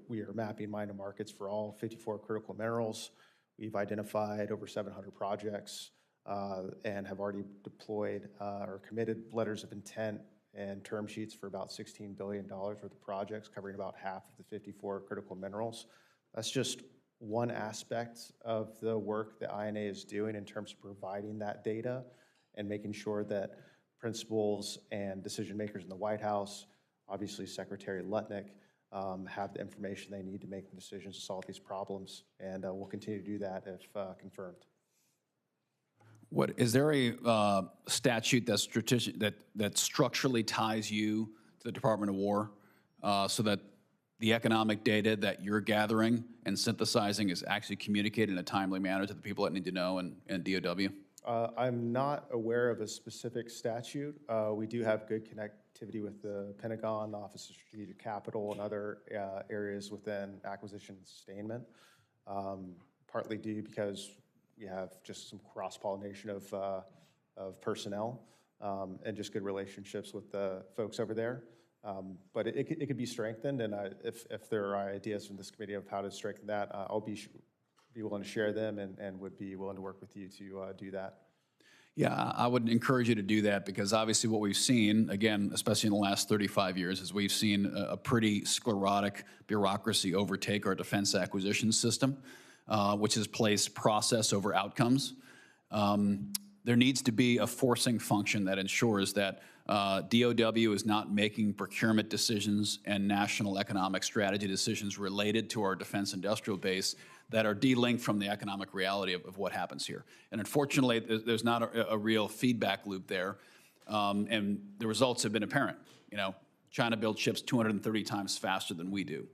[SPEAKER 6] We are mapping mine to markets for all 54 critical minerals. We've identified over 700 projects and have already deployed or committed letters of intent and term sheets for about $16 billion worth of projects covering about half of the 54 critical minerals. That's just one aspect of the work that INA is doing in terms of providing that data and making sure that principals and decision makers in the White House, obviously Secretary Lutnick, have the information they need to make the decisions to solve these problems, and we'll continue to do that if confirmed.
[SPEAKER 4] What is there a statute that's that structurally ties you to the Department of War, so that the economic data that you're gathering and synthesizing is actually communicated in a timely manner to the people that need to know and DOW?
[SPEAKER 6] I'm not aware of a specific statute. We do have good connectivity with the Pentagon, the Office of Strategic Capital, and other areas within acquisition and sustainment, partly due because we have just some cross-pollination of personnel and just good relationships with the folks over there. But it could be strengthened, and if there are ideas from this committee of how to strengthen that, I'll be willing to share them and would be willing to work with you to do that.
[SPEAKER 4] Yeah, I would encourage you to do that because obviously what we've seen, again, especially in the last 35 years, is we've seen a pretty sclerotic bureaucracy overtake our defense acquisition system, which has placed process over outcomes. There needs to be a forcing function that ensures that DOW is not making procurement decisions and national economic strategy decisions related to our defense industrial base that are de-linked from the economic reality of what happens here. And unfortunately, there's not a real feedback loop there, and the results have been apparent. You know, China builds ships 230 times faster than we do.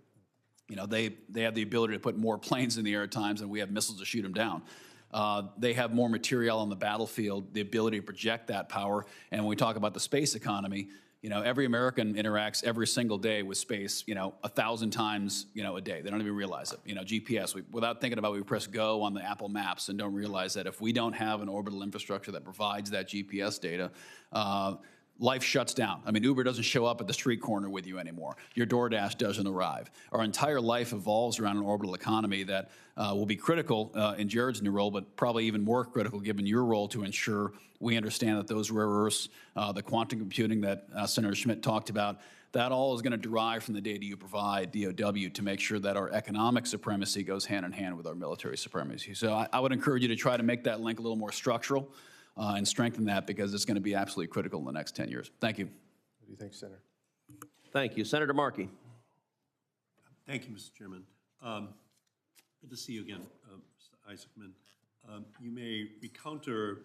[SPEAKER 4] You know, they have the ability to put more planes in the air at times than we have missiles to shoot them down. They have more material on the battlefield, the ability to project that power. And when we talk about the space economy, you know, every American interacts every single day with space, 1,000 times, a day. They don't even realize it. GPS, without thinking about it, we press go on the Apple Maps and don't realize that if we don't have an orbital infrastructure that provides that GPS data, life shuts down. I mean, Uber doesn't show up at the street corner with you anymore. Your DoorDash doesn't arrive. Our entire life evolves around an orbital economy that will be critical in Jared's new role, but probably even more critical given your role to ensure we understand that those rare earths, the quantum computing that Senator Schmidt talked about, that all is going to derive from the data you provide, DOW, to make sure that our economic supremacy goes hand in hand with our military supremacy. So I would encourage you to try to make that link a little more structural and strengthen that because it's going to be absolutely critical in the next 10 years. Thank you.
[SPEAKER 6] What do you think, Senator?
[SPEAKER 1] Thank you. Senator Markey.
[SPEAKER 12] Thank you, Mr. Chairman. Good to see you again, Mr. Isaacman. You may recounter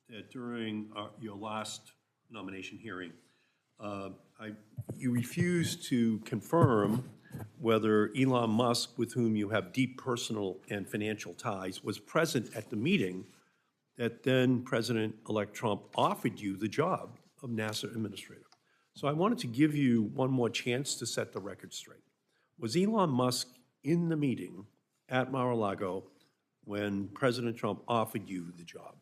[SPEAKER 12] that during your last nomination hearing, you refused to confirm whether Elon Musk, with whom you have deep personal and financial ties, was present at the meeting that then President-elect Trump offered you the job of NASA administrator. So I wanted to give you one more chance to set the record straight. Was Elon Musk in the meeting at Mar-a-Lago when President Trump offered you the job?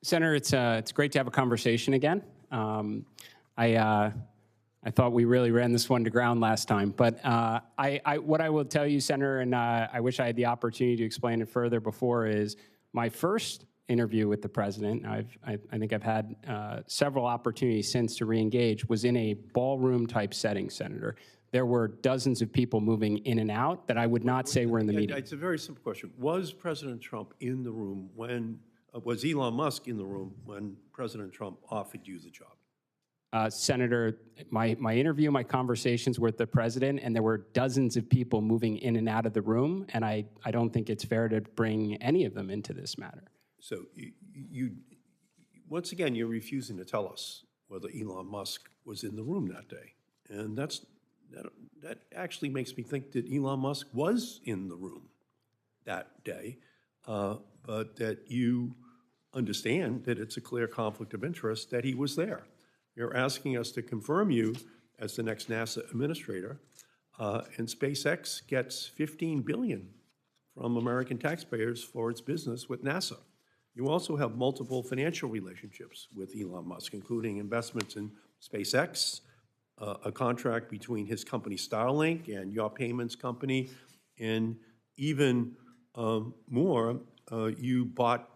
[SPEAKER 5] Senator, it's great to have a conversation again. I I thought we really ran this one to ground last time. But what I will tell you, Senator, and I wish I had the opportunity to explain it further before, is my first interview with the president, I think I've had several opportunities since to re-engage, was in a ballroom-type setting, Senator. There were dozens of people moving in and out that I would not say were in the meeting.
[SPEAKER 12] It's a very simple question. Was President Trump in the room when, was Elon Musk in the room when President Trump offered you the job?
[SPEAKER 5] Senator, my interview, my conversations with the president, and there were dozens of people moving in and out of the room, and I don't think it's fair to bring any of them into this matter.
[SPEAKER 12] So you once again, you're refusing to tell us whether Elon Musk was in the room that day. And that actually makes me think that Elon Musk was in the room that day, but that you understand that it's a clear conflict of interest that he was there. You're asking us to confirm you as the next NASA administrator, and SpaceX gets $15 billion from American taxpayers for its business with NASA. You also have multiple financial relationships with Elon Musk, including investments in SpaceX, a contract between his company Starlink and your payments company, and even more, you bought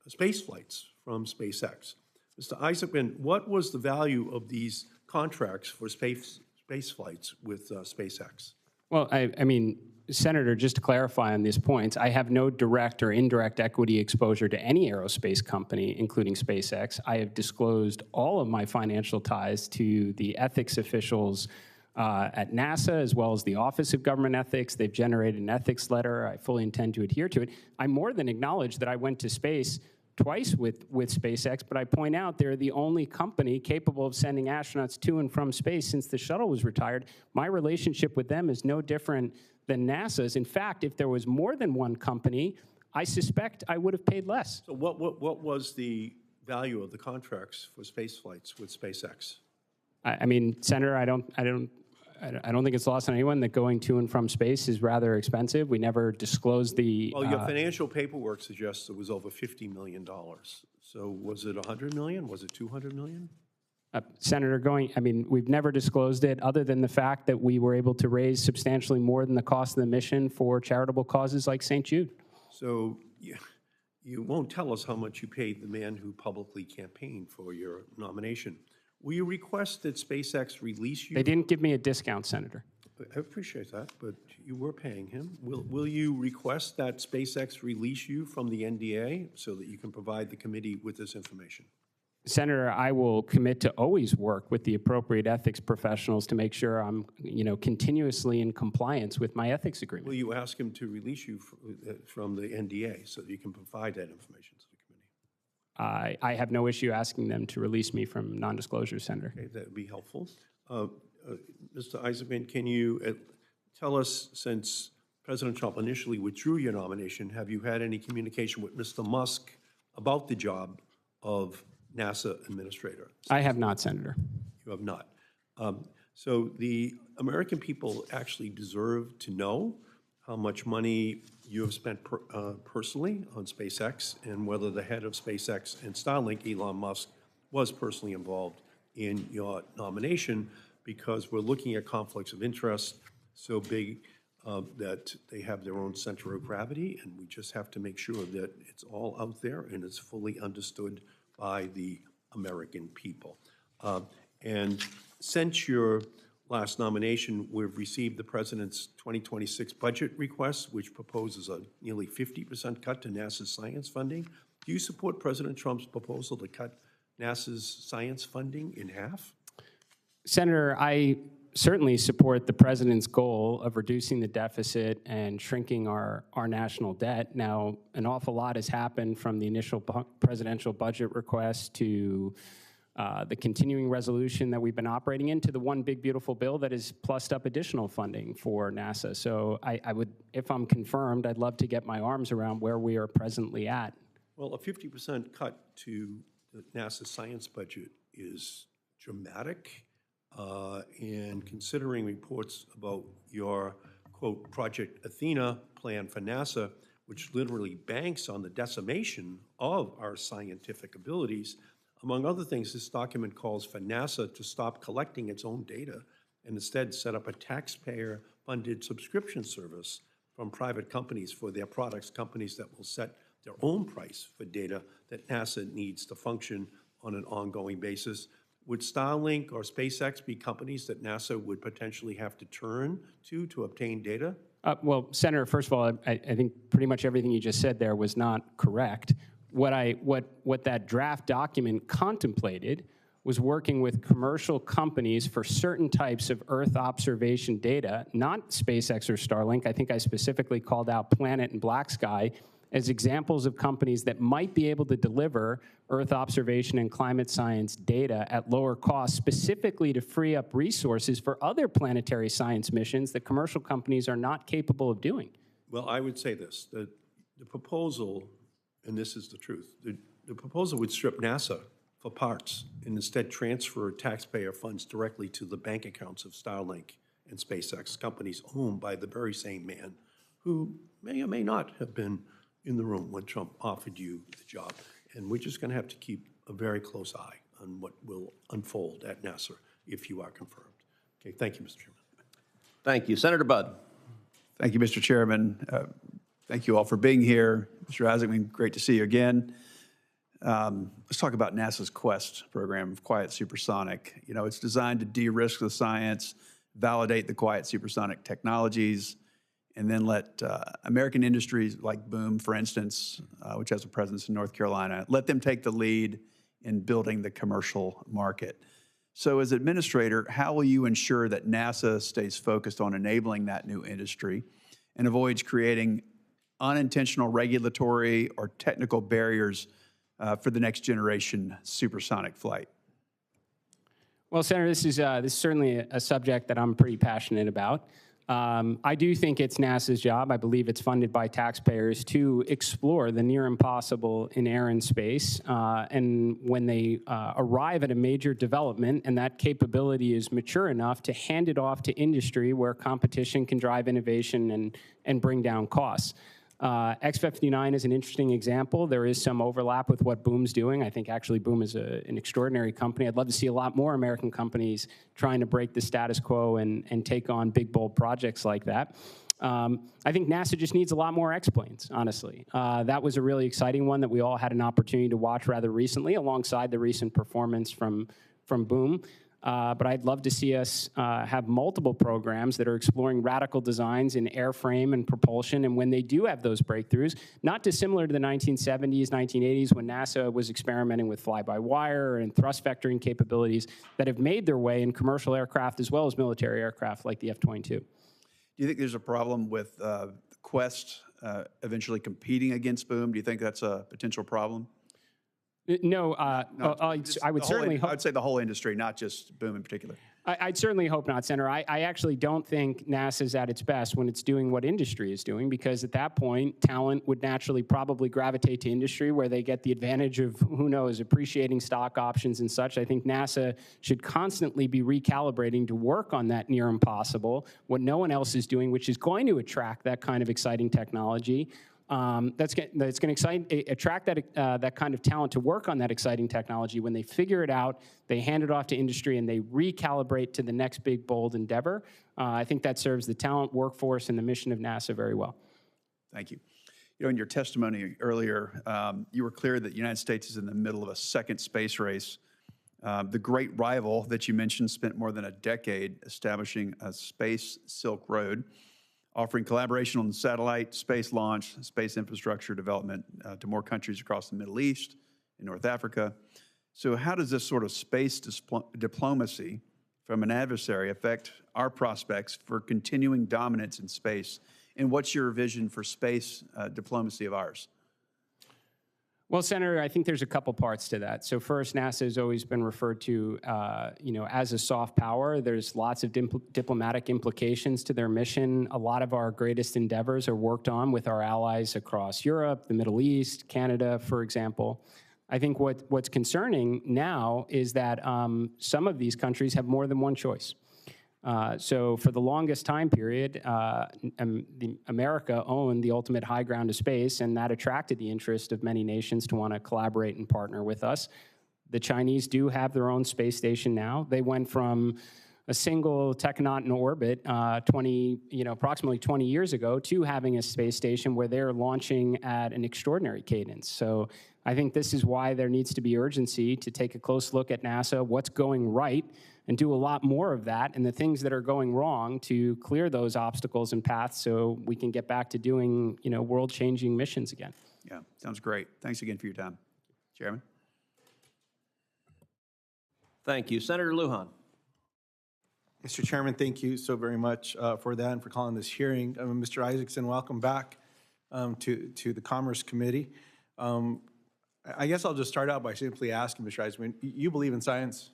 [SPEAKER 12] space flights from SpaceX. Mr. Isaacman, what was the value of these contracts for space flights with SpaceX?
[SPEAKER 5] Well, I mean, Senator, just to clarify on these points, I have no direct or indirect equity exposure to any aerospace company, including SpaceX. I have disclosed all of my financial ties to the ethics officials at NASA, as well as the Office of Government Ethics. They've generated an ethics letter. I fully intend to adhere to it. I more than acknowledge that I went to space twice with SpaceX, but I point out they're the only company capable of sending astronauts to and from space since the shuttle was retired. My relationship with them is no different than NASA's. In fact, if there was more than one company, I suspect I would have paid less.
[SPEAKER 12] So what was the value of the contracts for space flights with SpaceX?
[SPEAKER 5] I mean, Senator, I don't think it's lost on anyone that going to and from space is rather expensive. We never disclosed the.
[SPEAKER 12] Well, your financial paperwork suggests it was over $50 million. So was it $100 million? Was it $200 million?
[SPEAKER 5] Senator, we've never disclosed it other than the fact that we were able to raise substantially more than the cost of the mission for charitable causes like St. Jude.
[SPEAKER 12] So you won't tell us how much you paid the man who publicly campaigned for your nomination. Will you request that SpaceX release you?
[SPEAKER 5] They didn't give me a discount, Senator.
[SPEAKER 12] I appreciate that, but you were paying him. Will you request that SpaceX release you from the NDA so that you can provide the committee with this information?
[SPEAKER 5] Senator, I will commit to always work with the appropriate ethics professionals to make sure I'm, continuously in compliance with my ethics agreement.
[SPEAKER 12] Will you ask him to release you from the NDA so that you can provide that information to the committee?
[SPEAKER 5] I have no issue asking them to release me from non-disclosure, Senator.
[SPEAKER 12] Okay, that would be helpful. Mr. Isaacman, can you tell us, since President Trump initially withdrew your nomination, have you had any communication with Mr. Musk about the job of NASA administrator?
[SPEAKER 5] I have not, Senator.
[SPEAKER 12] You have not. So the American people actually deserve to know how much money you have spent personally on SpaceX, and whether the head of SpaceX and Starlink, Elon Musk, was personally involved in your nomination, because we're looking at conflicts of interest so big that they have their own center of gravity, and we just have to make sure that it's all out there and it's fully understood by the American people. And since your last nomination, we've received the President's 2026 budget request, which proposes a nearly 50% cut to NASA's science funding. Do you support President Trump's proposal to cut NASA's science funding in half?
[SPEAKER 5] Senator, I certainly support the President's goal of reducing the deficit and shrinking our national debt. Now, an awful lot has happened from the initial presidential budget request to the continuing resolution that we've been operating in, to the one big beautiful bill that has plussed up additional funding for NASA. So I would, if I'm confirmed, I'd love to get my arms around where we are presently at.
[SPEAKER 12] Well, a 50% cut to the NASA science budget is dramatic. And considering reports about your, quote, Project Athena plan for NASA, which literally banks on the decimation of our scientific abilities, Among other things, this document calls for NASA to stop collecting its own data and instead set up a taxpayer-funded subscription service from private companies for their products, companies that will set their own price for data that NASA needs to function on an ongoing basis. Would Starlink or SpaceX be companies that NASA would potentially have to turn to obtain data?
[SPEAKER 5] Well, Senator, first of all, I think pretty much everything you just said there was not correct. What that draft document contemplated was working with commercial companies for certain types of Earth observation data, not SpaceX or Starlink. I think I specifically called out Planet and Black Sky as examples of companies that might be able to deliver Earth observation and climate science data at lower cost, specifically to free up resources for other planetary science missions that commercial companies are not capable of doing.
[SPEAKER 12] Well, I would say this, that the proposal, and this is the truth, the proposal would strip NASA for parts and instead transfer taxpayer funds directly to the bank accounts of Starlink and SpaceX, companies owned by the very same man who may or may not have been in the room when Trump offered you the job. And we're just going to have to keep a very close eye on what will unfold at NASA if you are confirmed. Okay, thank you, Mr. Chairman.
[SPEAKER 1] Thank you. Senator Budd.
[SPEAKER 4] Thank you, Mr. Chairman. Thank you all for being here. Mr. Isaacman, great to see you again. Let's talk about NASA's Quest program of quiet supersonic. You know, it's designed to de-risk the science, validate the quiet supersonic technologies, and then let American industries like Boom, for instance, which has a presence in North Carolina, let them take the lead in building the commercial market. So as administrator, how will you ensure that NASA stays focused on enabling that new industry and avoids creating unintentional regulatory or technical barriers for the next generation supersonic flight?
[SPEAKER 5] Well, Senator, this is certainly a subject that I'm pretty passionate about. I do think it's NASA's job. I believe it's funded by taxpayers to explore the near impossible in air and space. And when they arrive at a major development and that capability is mature enough to hand it off to industry where competition can drive innovation and bring down costs. X-59 is an interesting example. There is some overlap with what Boom's doing. I think actually Boom is an extraordinary company. I'd love to see a lot more American companies trying to break the status quo and take on big, bold projects like that. I think NASA just needs a lot more X-planes, honestly. That was a really exciting one that we all had an opportunity to watch rather recently alongside the recent performance from Boom. But I'd love to see us have multiple programs that are exploring radical designs in airframe and propulsion. And when they do have those breakthroughs, not dissimilar to the 1970s, 1980s, when NASA was experimenting with fly-by-wire and thrust vectoring capabilities that have made their way in commercial aircraft as well as military aircraft like the F-22.
[SPEAKER 4] Do you think there's a problem with Quest eventually competing against Boom? Do you think that's a potential problem?
[SPEAKER 5] No, I would certainly hope.
[SPEAKER 4] I would say the whole industry, not just Boom in particular.
[SPEAKER 5] I'd certainly hope not, Senator. I actually don't think NASA's at its best when it's doing what industry is doing, because at that point, talent would naturally probably gravitate to industry where they get the advantage of, who knows, appreciating stock options and such. I think NASA should constantly be recalibrating to work on that near impossible, what no one else is doing, which is going to attract that kind of exciting technology. That's going to attract that kind of talent to work on that exciting technology. When they figure it out, they hand it off to industry and they recalibrate to the next big, bold endeavor. I think that serves the talent, workforce, and the mission of NASA very well.
[SPEAKER 4] Thank you. You know, in your testimony earlier, you were clear that the United States is in the middle of a second space race. The great rival that you mentioned spent more than a decade establishing a space Silk Road, offering collaboration on satellite, space launch, space infrastructure development to more countries across the Middle East and North Africa. So how does this sort of space diplomacy from an adversary affect our prospects for continuing dominance in space? And what's your vision for space diplomacy of ours?
[SPEAKER 5] Well, Senator, I think there's a couple parts to that. So first, NASA has always been referred to, as a soft power. There's lots of diplomatic implications to their mission. A lot of our greatest endeavors are worked on with our allies across Europe, the Middle East, Canada, for example. I think what's concerning now is that some of these countries have more than one choice. So for the longest time period, America owned the ultimate high ground of space, and that attracted the interest of many nations to want to collaborate and partner with us. The Chinese do have their own space station now. They went from a single technaut in orbit approximately 20 years ago to having a space station where they're launching at an extraordinary cadence. So I think this is why there needs to be urgency to take a close look at NASA, what's going right, and do a lot more of that, and the things that are going wrong to clear those obstacles and paths so we can get back to doing, world-changing missions again.
[SPEAKER 4] Yeah, sounds great. Thanks again for your time. Chairman?
[SPEAKER 1] Thank you. Senator Lujan.
[SPEAKER 13] Mr. Chairman, thank you so very much for that and for calling this hearing. Mr. Isaacson, welcome back to the Commerce Committee. I guess I'll just start out by simply asking, Mr. Isaacman, you believe in science?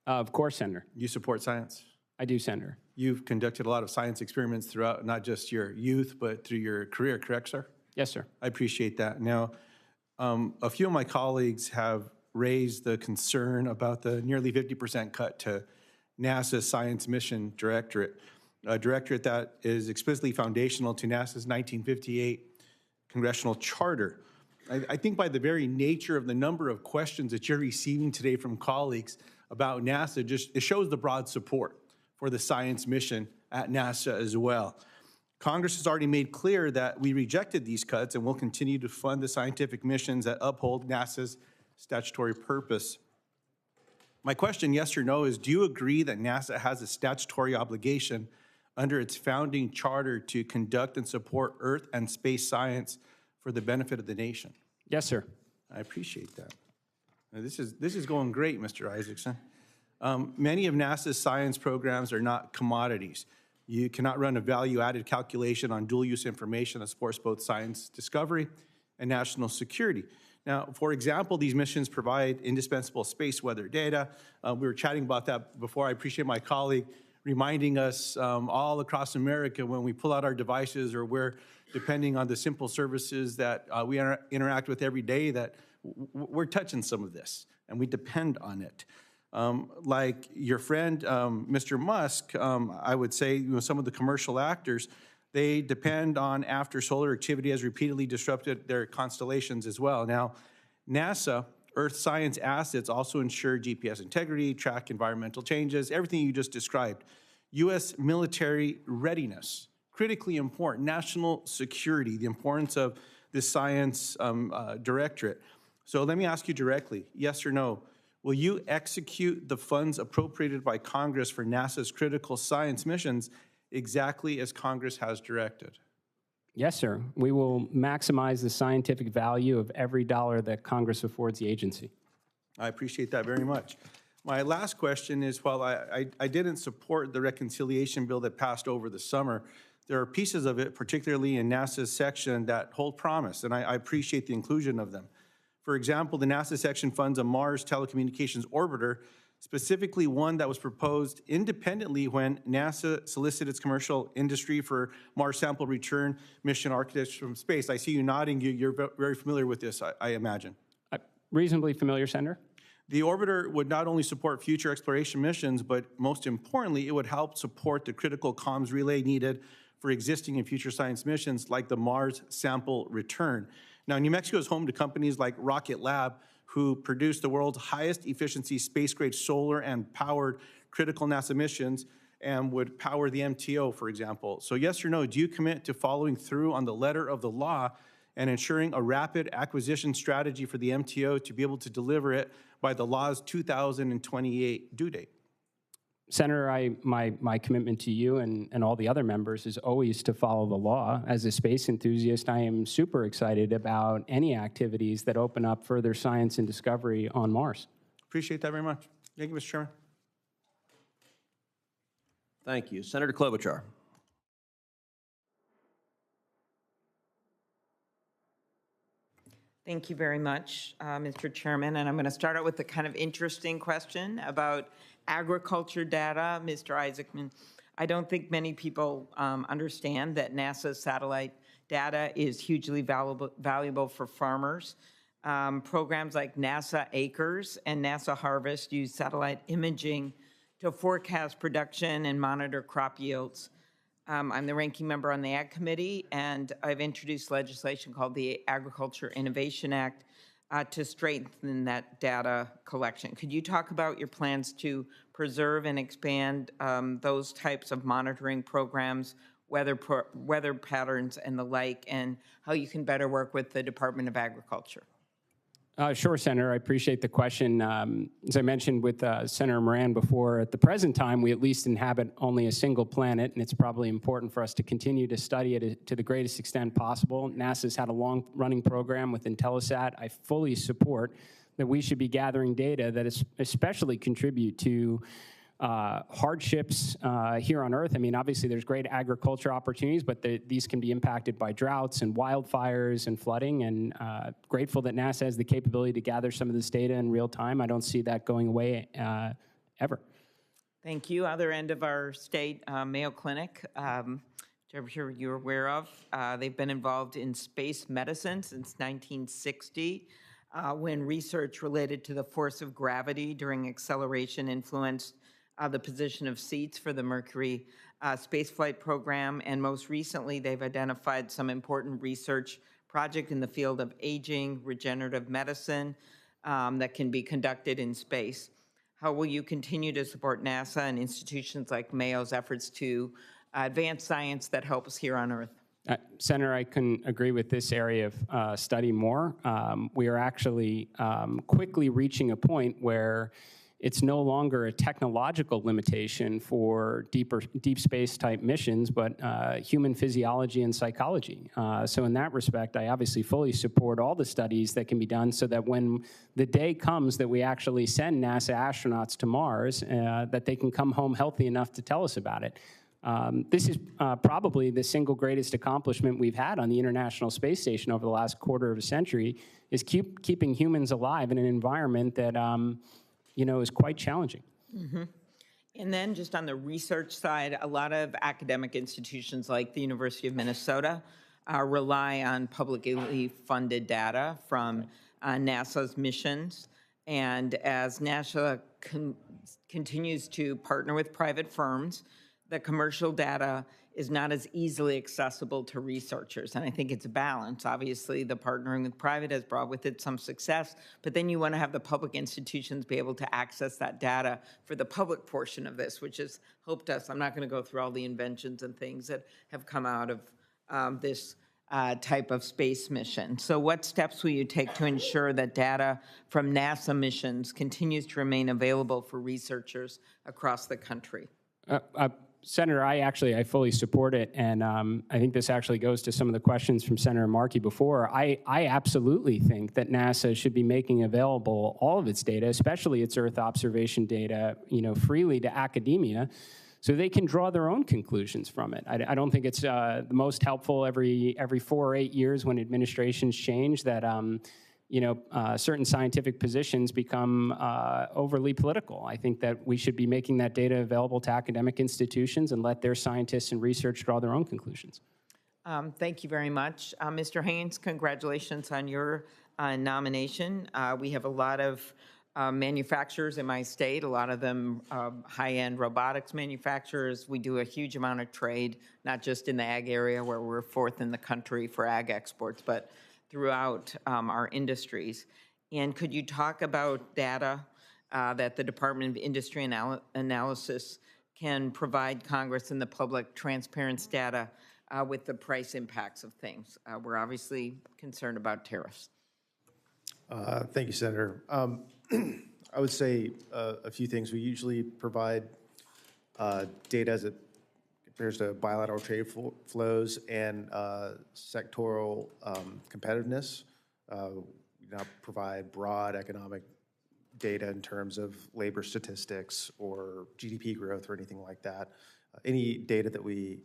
[SPEAKER 5] Of course, Senator.
[SPEAKER 13] You support science?
[SPEAKER 5] I do, Senator.
[SPEAKER 13] You've conducted a lot of science experiments throughout not just your youth, but through your career, correct, sir?
[SPEAKER 5] Yes, sir.
[SPEAKER 13] I appreciate that. Now, a few of my colleagues have raised the concern about the nearly 50% cut to NASA's Science Mission Directorate, a directorate that is explicitly foundational to NASA's 1958 Congressional Charter. I think by the very nature of the number of questions that you're receiving today from colleagues about NASA, it shows the broad support for the science mission at NASA as well. Congress has already made clear that we rejected these cuts and will continue to fund the scientific missions that uphold NASA's statutory purpose. My question, yes or no, is do you agree that NASA has a statutory obligation under its founding charter to conduct and support Earth and space science for the benefit of the nation?
[SPEAKER 5] Yes, sir.
[SPEAKER 13] I appreciate that. Now, this is going great, Mr. Isaacson. Many of NASA's science programs are not commodities. You cannot run a value-added calculation on dual-use information that supports both science discovery and national security. Now, for example, these missions provide indispensable space weather data. We were chatting about that before. I appreciate my colleague reminding us all across America when we pull out our devices or we're depending on the simple services that we interact with every day that we're touching some of this and we depend on it. Like your friend, Mr. Musk, I would say some of the commercial actors, they depend on after solar activity has repeatedly disrupted their constellations as well. Now, NASA, Earth science assets also ensure GPS integrity, track environmental changes, everything you just described. U.S. military readiness, critically important, national security, the importance of this science directorate. So let me ask you directly, yes or no, will you execute the funds appropriated by Congress for NASA's critical science missions exactly as Congress has directed?
[SPEAKER 5] Yes, sir. We will maximize the scientific value of every dollar that Congress affords the agency.
[SPEAKER 13] I appreciate that very much. My last question is, while I didn't support the reconciliation bill that passed over the summer, there are pieces of it, particularly in NASA's section, that hold promise, and I appreciate the inclusion of them. For example, the NASA section funds a Mars telecommunications orbiter, specifically one that was proposed independently when NASA solicited its commercial industry for Mars sample return mission architecture from space. I see you nodding. You're very familiar with this, I imagine.
[SPEAKER 5] Reasonably familiar, Senator.
[SPEAKER 13] The orbiter would not only support future exploration missions, but most importantly, it would help support the critical comms relay needed for existing and future science missions like the Mars sample return. Now, New Mexico is home to companies like Rocket Lab, who produce the world's highest efficiency space-grade solar and powered critical NASA missions and would power the MTO, for example. So yes or no, do you commit to following through on the letter of the law and ensuring a rapid acquisition strategy for the MTO to be able to deliver it by the law's 2028 due date?
[SPEAKER 5] Senator, my commitment to you and all the other members is always to follow the law. As a space enthusiast, I am super excited about any activities that open up further science and discovery on Mars.
[SPEAKER 13] Appreciate that very much. Thank you, Mr. Chairman.
[SPEAKER 1] Thank you. Senator Klobuchar.
[SPEAKER 14] Thank you very much, Mr. Chairman. And I'm going to start out with a kind of interesting question about agriculture data. Mr. Isaacman, I don't think many people understand that NASA's satellite data is hugely valuable for farmers. Programs like NASA Acres and NASA Harvest use satellite imaging to forecast production and monitor crop yields. I'm the ranking member on the Ag Committee, and I've introduced legislation called the Agriculture Innovation Act to strengthen that data collection. Could you talk about your plans to preserve and expand those types of monitoring programs, weather patterns and the like, and how you can better work with the Department of Agriculture?
[SPEAKER 5] Sure, Senator. I appreciate the question. As I mentioned with Senator Moran before, at the present time, we at least inhabit only a single planet, and it's probably important for us to continue to study it to the greatest extent possible. NASA's had a long-running program with Intelsat. I fully support that we should be gathering data that especially contribute to hardships here on Earth. I mean, obviously, there's great agriculture opportunities, but these can be impacted by droughts and wildfires and flooding, and grateful that NASA has the capability to gather some of this data in real time. I don't see that going away ever.
[SPEAKER 14] Thank you. Other end of our state, Mayo Clinic, which I'm sure you're aware of. They've been involved in space medicine since 1960, when research related to the force of gravity during acceleration influenced the position of seats for the Mercury spaceflight program. And most recently, they've identified some important research project in the field of aging, regenerative medicine that can be conducted in space. How will you continue to support NASA and institutions like Mayo's efforts to advance science that helps here on Earth?
[SPEAKER 5] Senator, I couldn't agree with this area of study more. We are actually quickly reaching a point where it's no longer a technological limitation for deep space type missions, but human physiology and psychology. So in that respect, I obviously fully support all the studies that can be done so that when the day comes that we actually send NASA astronauts to Mars, that they can come home healthy enough to tell us about it. This is probably the single greatest accomplishment we've had on the International Space Station over the last quarter of a century, is keeping humans alive in an environment that is quite challenging.
[SPEAKER 14] Mm-hmm. And then just on the research side, a lot of academic institutions like the University of Minnesota rely on publicly funded data from NASA's missions. And as NASA continues to partner with private firms, the commercial data is not as easily accessible to researchers. And I think it's a balance. Obviously, the partnering with private has brought with it some success, but then you want to have the public institutions be able to access that data for the public portion of this, which has helped us. I'm not going to go through all the inventions and things that have come out of this type of space mission. So what steps will you take to ensure that data from NASA missions continues to remain available for researchers across the country?
[SPEAKER 5] Senator, I fully support it, and I think this actually goes to some of the questions from Senator Markey before. I absolutely think that NASA should be making available all of its data, especially its Earth observation data, freely to academia, so they can draw their own conclusions from it. I don't think it's the most helpful every 4 or 8 years when administrations change that certain scientific positions become overly political. I think that we should be making that data available to academic institutions and let their scientists and research draw their own conclusions.
[SPEAKER 14] Thank you very much. Mr. Haines, congratulations on your nomination. We have a lot of manufacturers in my state, a lot of them high-end robotics manufacturers. We do a huge amount of trade, not just in the ag area where we're fourth in the country for ag exports, but throughout our industries. And could you talk about data that the Department of Industry Analysis can provide Congress and the public, transparency data with the price impacts of things? We're obviously concerned about tariffs.
[SPEAKER 6] Thank you, Senator. I would say a few things. We usually provide data as it compares to bilateral trade flows and sectoral competitiveness. We now provide broad economic data in terms of labor statistics or GDP growth or anything like that. Any data that we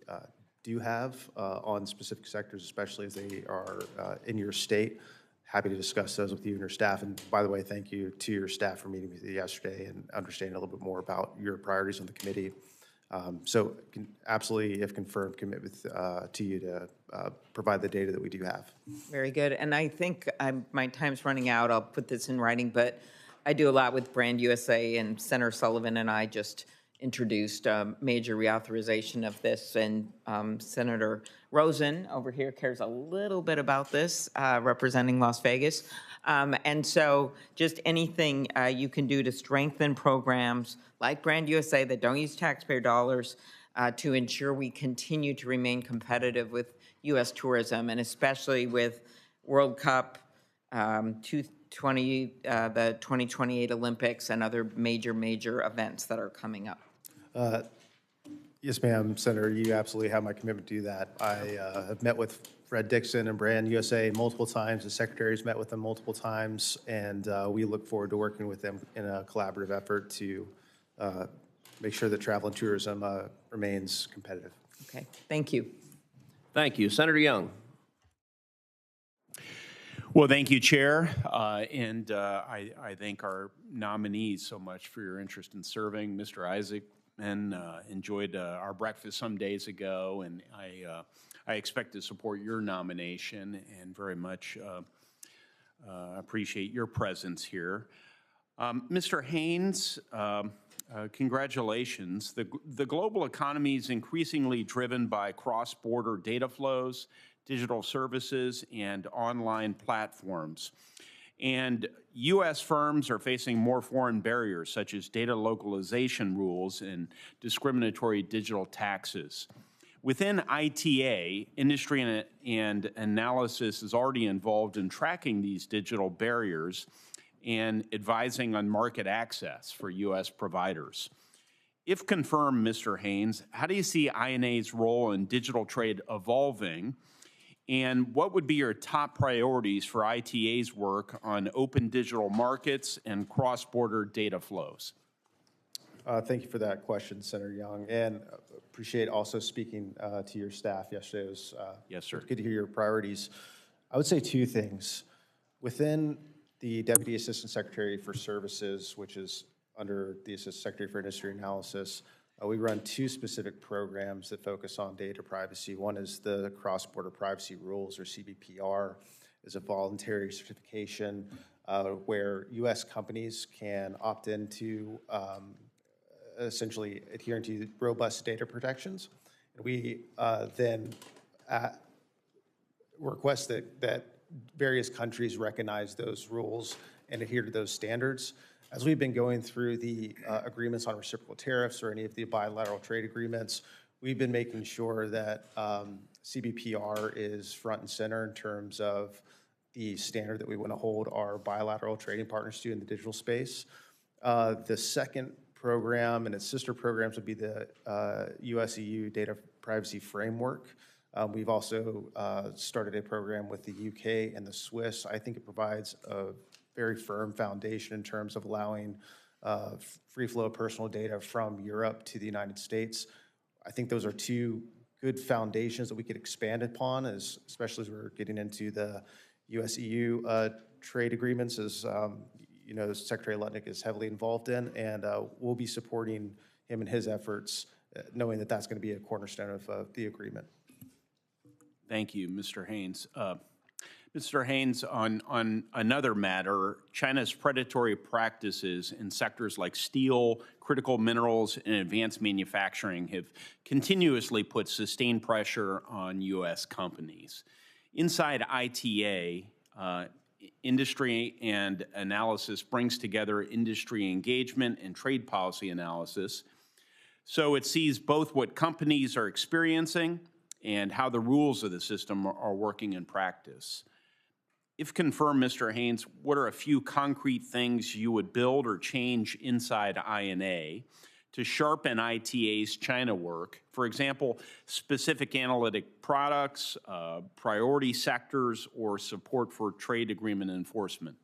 [SPEAKER 6] do have on specific sectors, especially as they are in your state, happy to discuss those with you and your staff. And by the way, thank you to your staff for meeting with you yesterday and understanding a little bit more about your priorities on the committee. So can absolutely, if confirmed, commit to you to provide the data that we do have.
[SPEAKER 14] Very good. And I think my time's running out. I'll put this in writing, but I do a lot with Brand USA, and Senator Sullivan and I just introduced a major reauthorization of this, and Senator Rosen over here cares a little bit about this, representing Las Vegas. And so just anything you can do to strengthen programs like Brand USA that don't use taxpayer dollars to ensure we continue to remain competitive with U.S. tourism, and especially with World Cup, the 2028 Olympics, and other major events that are coming up.
[SPEAKER 6] Yes, ma'am, Senator, you absolutely have my commitment to do that. I have met with Fred Dixon and Brand USA multiple times. The Secretary's met with them multiple times, and we look forward to working with them in a collaborative effort to make sure that travel and tourism remains competitive.
[SPEAKER 14] Okay, thank you.
[SPEAKER 1] Thank you. Senator Young.
[SPEAKER 15] Well, thank you, Chair, and I thank our nominees so much for your interest in serving. Mr. Isaacman enjoyed our breakfast some days ago, and I expect to support your nomination and very much appreciate your presence here. Mr. Haines, congratulations. The global economy is increasingly driven by cross-border data flows, digital services, and online platforms. And U.S. firms are facing more foreign barriers, such as data localization rules and discriminatory digital taxes. Within ITA, industry and analysis is already involved in tracking these digital barriers and advising on market access for U.S. providers. If confirmed, Mr. Haines, how do you see INA's role in digital trade evolving? And what would be your top priorities for ITA's work on open digital markets and cross-border data flows?
[SPEAKER 6] Thank you for that question, Senator Young, and appreciate also speaking to your staff yesterday. It was
[SPEAKER 15] yes, sir.
[SPEAKER 6] Good to hear your priorities. I would say two things. Within the Deputy Assistant Secretary for Services, which is under the Assistant Secretary for Industry Analysis, we run two specific programs that focus on data privacy. One is the Cross-Border Privacy Rules, or CBPR, is a voluntary certification where U.S. companies can opt into essentially adhering to robust data protections. And we then request that various countries recognize those rules and adhere to those standards. As we've been going through the agreements on reciprocal tariffs or any of the bilateral trade agreements, we've been making sure that CBPR is front and center in terms of the standard that we want to hold our bilateral trading partners to in the digital space. The second program and its sister programs would be the US-EU Data Privacy Framework. We've also started a program with the UK and the Swiss. I think it provides a very firm foundation in terms of allowing free flow of personal data from Europe to the United States. I think those are two good foundations that we could expand upon, especially as we're getting into the US-EU trade agreements, as you know, Secretary Lutnick is heavily involved in, and we'll be supporting him in his efforts, knowing that that's going to be a cornerstone of the agreement.
[SPEAKER 15] Thank you, Mr. Haines. Mr. Haines, on another matter, China's predatory practices in sectors like steel, critical minerals, and advanced manufacturing have continuously put sustained pressure on U.S. companies. Inside ITA, industry and analysis brings together industry engagement and trade policy analysis. So it sees both what companies are experiencing and how the rules of the system are working in practice. If confirmed, Mr. Haines, what are a few concrete things you would build or change inside INA to sharpen ITA's China work? For example, specific analytic products, priority sectors, or support for trade agreement enforcement?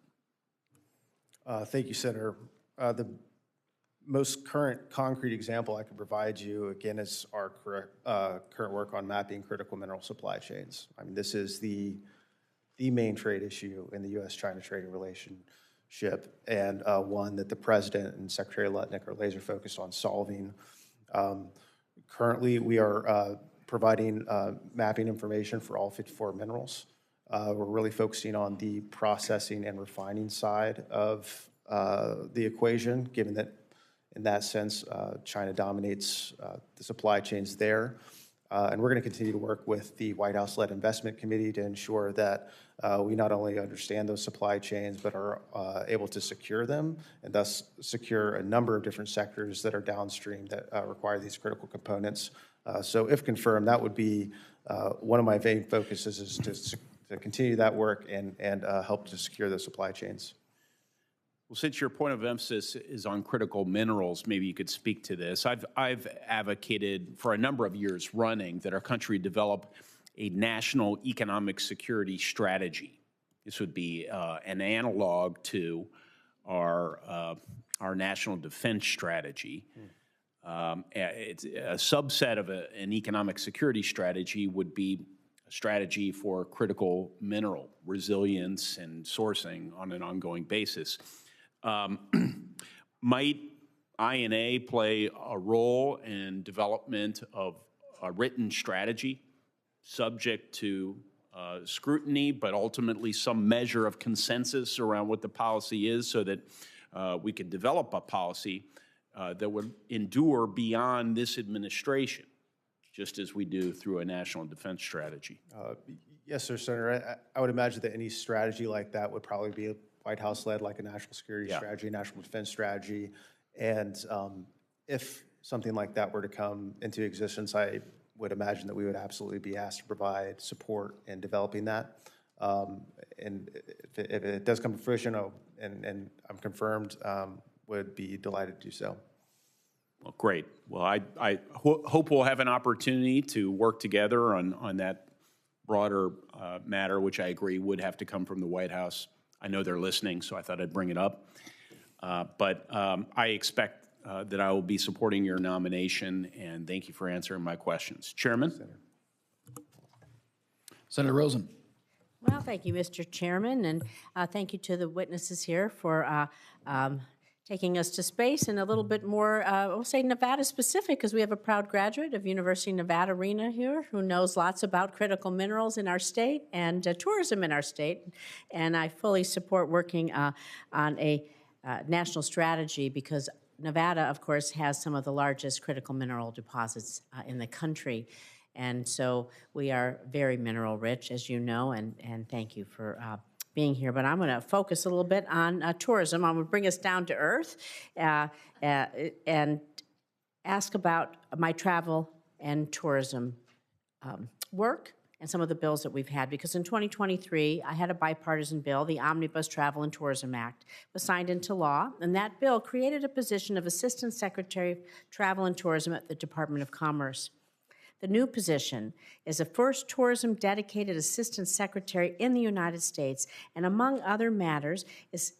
[SPEAKER 6] Thank you, Senator. The most current concrete example I could provide you, again, is our current work on mapping critical mineral supply chains. I mean, this is the main trade issue in the U.S.-China trading relationship, and one that the President and Secretary Lutnick are laser focused on solving. Currently, we are providing mapping information for all 54 minerals. We're really focusing on the processing and refining side of the equation, given that In that sense, China dominates the supply chains there. And we're going to continue to work with the White House-led investment committee to ensure that we not only understand those supply chains, but are able to secure them and thus secure a number of different sectors that are downstream that require these critical components. So if confirmed, that would be one of my main focuses, is to continue that work and help to secure the supply chains.
[SPEAKER 15] Well, since your point of emphasis is on critical minerals, maybe you could speak to this. I've advocated for a number of years running that our country develop a national economic security strategy. This would be an analog to our national defense strategy. It's a subset of an economic security strategy would be a strategy for critical mineral resilience and sourcing on an ongoing basis. Might INA play a role in development of a written strategy subject to scrutiny, but ultimately some measure of consensus around what the policy is, so that we could develop a policy that would endure beyond this administration, just as we do through a national defense strategy?
[SPEAKER 6] Yes, sir, Senator. I would imagine that any strategy like that would probably be White House-led, like a national security strategy, national defense strategy. And if something like that were to come into existence, I would imagine that we would absolutely be asked to provide support in developing that. And if it does come to fruition, and I'm confirmed, would be delighted to do so.
[SPEAKER 15] Well, great. Well, I hope we'll have an opportunity to work together on that broader matter, which I agree would have to come from the White House. I know they're listening, so I thought I'd bring it up. But I expect that I will be supporting your nomination, and thank you for answering my questions. Chairman?
[SPEAKER 4] Senator Rosen.
[SPEAKER 16] Well, thank you, Mr. Chairman, and thank you to the witnesses here for taking us to space and a little bit more, we'll say Nevada-specific, because we have a proud graduate of University of Nevada, Rena, here, who knows lots about critical minerals in our state and tourism in our state. And I fully support working on a national strategy, because Nevada, of course, has some of the largest critical mineral deposits in the country. And so we are very mineral rich, as you know, and thank you for being here. But I'm going to focus a little bit on tourism. I'm going to bring us down to earth and ask about my travel and tourism work and some of the bills that we've had. Because in 2023, I had a bipartisan bill, the Omnibus Travel and Tourism Act, was signed into law, and that bill created a position of Assistant Secretary of Travel and Tourism at the Department of Commerce. The new position is the first tourism dedicated assistant secretary in the United States, and among other matters is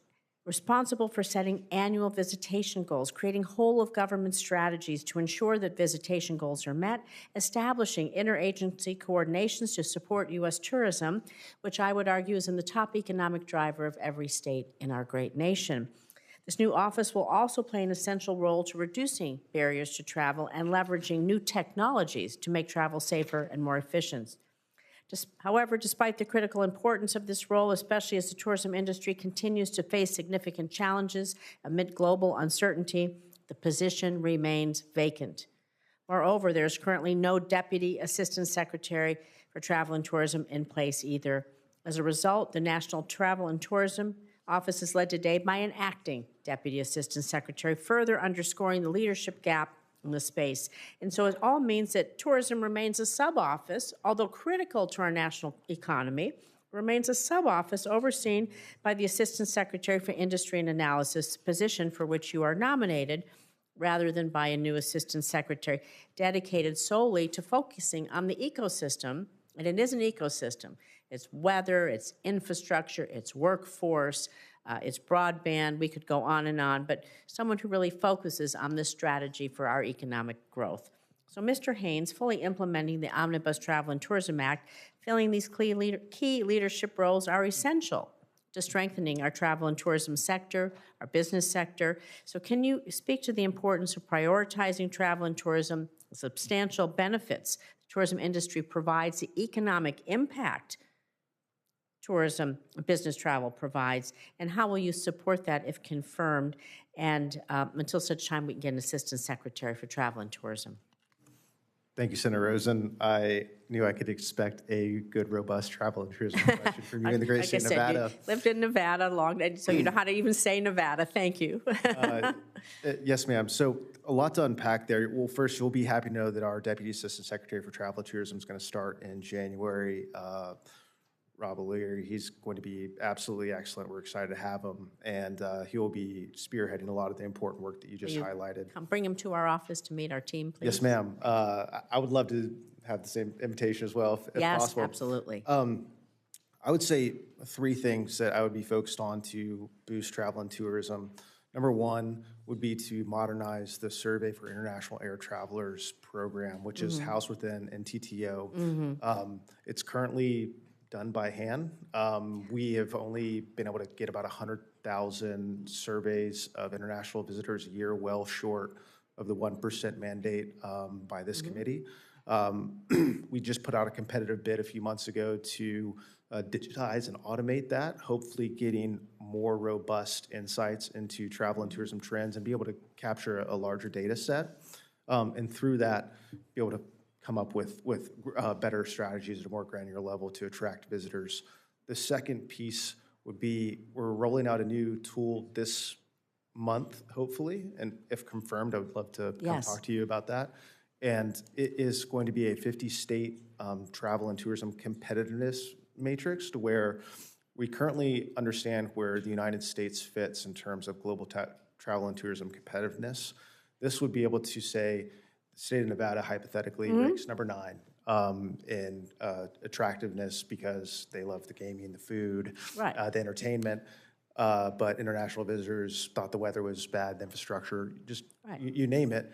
[SPEAKER 16] responsible for setting annual visitation goals, creating whole-of-government strategies to ensure that visitation goals are met, establishing interagency coordinations to support U.S. tourism, which I would argue is in the top economic driver of every state in our great nation. This new office will also play an essential role to reducing barriers to travel and leveraging new technologies to make travel safer and more efficient. However, despite the critical importance of this role, especially as the tourism industry continues to face significant challenges amid global uncertainty, the position remains vacant. Moreover, there's currently no Deputy Assistant Secretary for Travel and Tourism in place either. As a result, the National Travel and Tourism Office is led today by an acting Deputy Assistant Secretary, further underscoring the leadership gap in the space. And so it all means that tourism remains a sub-office, although critical to our national economy, remains a sub-office overseen by the Assistant Secretary for Industry and Analysis, position for which you are nominated, rather than by a new Assistant Secretary dedicated solely to focusing on the ecosystem. And it is an ecosystem. It's weather, it's infrastructure, it's workforce, it's broadband. We could go on, but someone who really focuses on this strategy for our economic growth. So Mr. Haines, fully implementing the Omnibus Travel and Tourism Act, filling these key leadership roles are essential to strengthening our travel and tourism sector, our business sector. So can you speak to the importance of prioritizing travel and tourism, the substantial benefits the tourism industry provides, the economic impact tourism, business travel provides, and how will you support that if confirmed, and until such time we can get an Assistant Secretary for Travel and Tourism?
[SPEAKER 6] Thank you, Senator Rosen. I knew I could expect a good, robust travel and tourism question from you in the great state of Nevada.
[SPEAKER 16] You lived in Nevada long, so you know how to even say Nevada. Thank you.
[SPEAKER 6] Yes, ma'am. So a lot to unpack there. Well, first, you'll be happy to know that our Deputy Assistant Secretary for Travel and Tourism is going to start in January. Rob O'Leary, he's going to be absolutely excellent. We're excited to have him, and he will be spearheading a lot of the important work that you just highlighted.
[SPEAKER 16] Come bring him to our office to meet our team, please.
[SPEAKER 6] Yes, ma'am. I would love to have the same invitation as well, if possible.
[SPEAKER 16] Yes, absolutely.
[SPEAKER 6] I would say three things that I would be focused on to boost travel and tourism. Number one would be to modernize the Survey for International Air Travelers program, which is housed within NTTO. It's currently done by hand. We have only been able to get about 100,000 surveys of international visitors a year, well short of the 1% mandate by this committee. We just put out a competitive bid a few months ago to digitize and automate that, hopefully getting more robust insights into travel and tourism trends and be able to capture a larger data set. And through that, be able to come up with better strategies at a more granular level to attract visitors. The second piece would be we're rolling out a new tool this month, hopefully, and if confirmed, I would love to come talk to you about that. And it is going to be a 50-state travel and tourism competitiveness matrix, to where we currently understand where the United States fits in terms of global travel and tourism competitiveness. This would be able to say, the state of Nevada hypothetically ranks number 9 in attractiveness because they love the gaming, the food, the entertainment. But international visitors thought the weather was bad, the infrastructure, just you name it,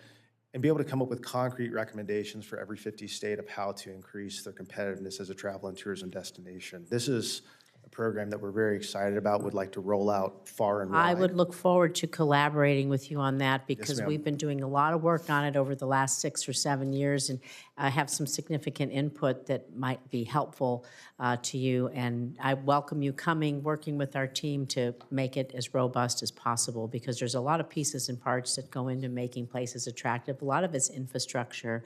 [SPEAKER 6] and be able to come up with concrete recommendations for every 50 state of how to increase their competitiveness as a travel and tourism destination. This is a program that we're very excited about, would like to roll out far and wide.
[SPEAKER 16] I would look forward to collaborating with you on that, because we've been doing a lot of work on it over the last 6 or 7 years, and I have some significant input that might be helpful to you. And I welcome you coming, working with our team to make it as robust as possible, because there's a lot of pieces and parts that go into making places attractive. A lot of it's infrastructure.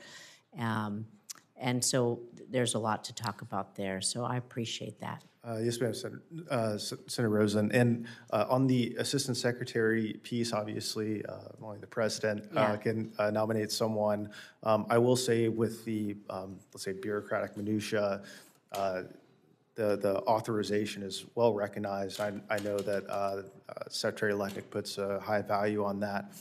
[SPEAKER 16] And so there's a lot to talk about there. So I appreciate that.
[SPEAKER 6] Yes, ma'am, Senator Rosen. And on the Assistant Secretary piece, obviously, only the President can nominate someone. I will say with the, let's say, bureaucratic minutia, the authorization is well recognized. I know that Secretary Lechnick puts a high value on that.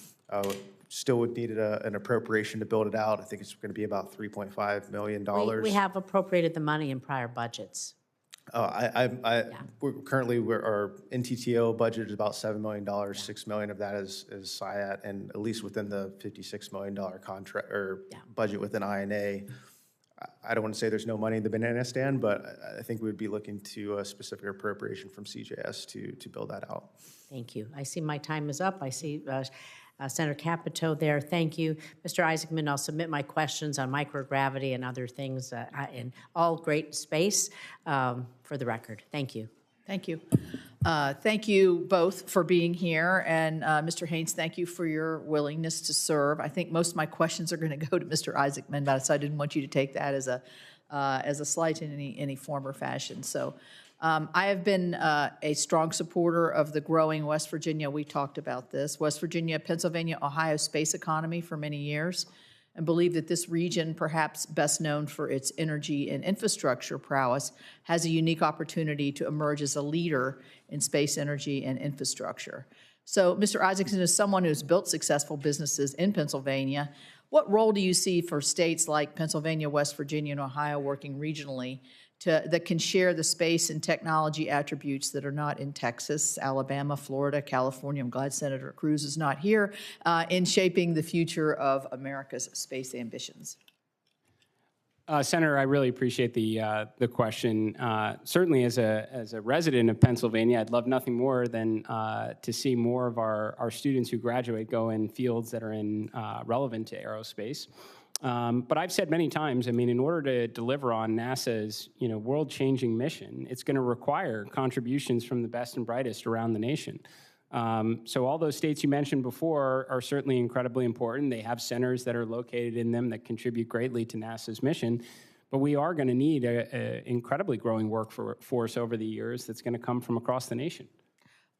[SPEAKER 6] Still would need an appropriation to build it out. I think it's going to be about $3.5 million.
[SPEAKER 16] We have appropriated the money in prior budgets.
[SPEAKER 6] We're currently, our NTTO budget is about $7 million. $6 million of that is SIAT, and at least within the $56 million contract or budget within INA. I don't want to say there's no money in the banana stand, but I think we would be looking to a specific appropriation from CJS to build that out.
[SPEAKER 16] Thank you. I see my time is up. I see Senator Capito there. Thank you. Mr. Isaacman, I'll submit my questions on microgravity and other things in all great space for the record. Thank you.
[SPEAKER 17] Thank you. Thank you both for being here. And Mr. Haines, thank you for your willingness to serve. I think most of my questions are going to go to Mr. Isaacman, but so I didn't want you to take that as a slight in any form or fashion. So I have been a strong supporter of the growing West Virginia, we talked about this, West Virginia, Pennsylvania, Ohio space economy for many years, and believe that this region, perhaps best known for its energy and infrastructure prowess, has a unique opportunity to emerge as a leader in space energy and infrastructure. So, Mr. Isaacman, as someone who's built successful businesses in Pennsylvania, what role do you see for states like Pennsylvania, West Virginia, and Ohio working regionally that can share the space and technology attributes that are not in Texas, Alabama, Florida, California? I'm glad Senator Cruz is not here, in shaping the future of America's space ambitions.
[SPEAKER 5] Senator, I really appreciate the question. Certainly, as a resident of Pennsylvania, I'd love nothing more than to see more of our students who graduate go in fields that are relevant to aerospace. But I've said many times, I mean, in order to deliver on NASA's world-changing mission, it's going to require contributions from the best and brightest around the nation. So all those states you mentioned before are certainly incredibly important. They have centers that are located in them that contribute greatly to NASA's mission. But we are going to need an incredibly growing workforce over the years that's going to come from across the nation.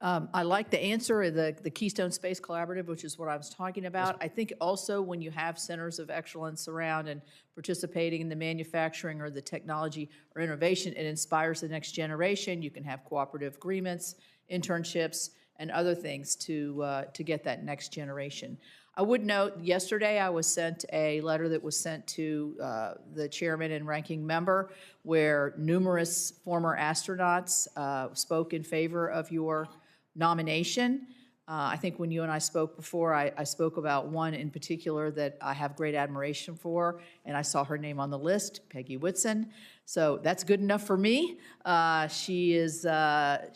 [SPEAKER 17] I like the answer of the Keystone Space Collaborative, which is what I was talking about. I think also when you have centers of excellence around and participating in the manufacturing or the technology or innovation, it inspires the next generation. You can have cooperative agreements, internships, and other things to get that next generation. I would note, yesterday I was sent a letter that was sent to the chairman and ranking member where numerous former astronauts spoke in favor of your nomination. I think when you and I spoke before, I spoke about one in particular that I have great admiration for, and I saw her name on the list, Peggy Whitson. So that's good enough for me. She is a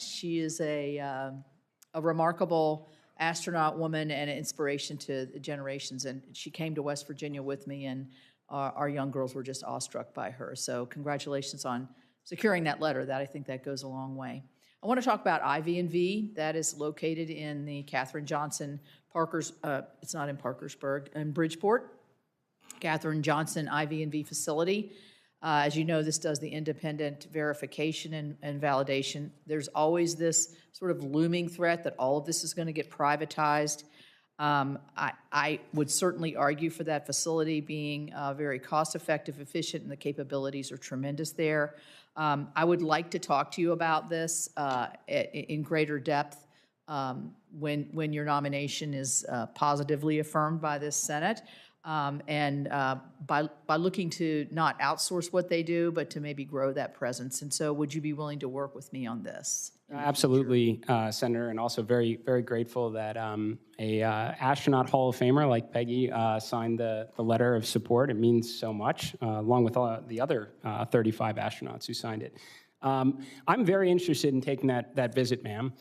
[SPEAKER 17] remarkable astronaut woman and an inspiration to generations. And she came to West Virginia with me, and our young girls were just awestruck by her. So congratulations on securing that letter. That I think that goes a long way. I want to talk about IV&V. That is located in the Katherine Johnson it's not in Parkersburg, in Bridgeport. Katherine Johnson IV&V facility. As you know, this does the independent verification and validation. There's always this sort of looming threat that all of this is going to get privatized. I would certainly argue for that facility being very cost-effective, efficient, and the capabilities are tremendous there. I would like to talk to you about this in greater depth when your nomination is positively affirmed by this Senate. By looking to not outsource what they do, but to maybe grow that presence. And so would you be willing to work with me on this?
[SPEAKER 5] Absolutely, Senator, and also very, very grateful that a astronaut Hall of Famer like Peggy signed the letter of support. It means so much, along with all the other 35 astronauts who signed it. I'm very interested in taking that visit, ma'am.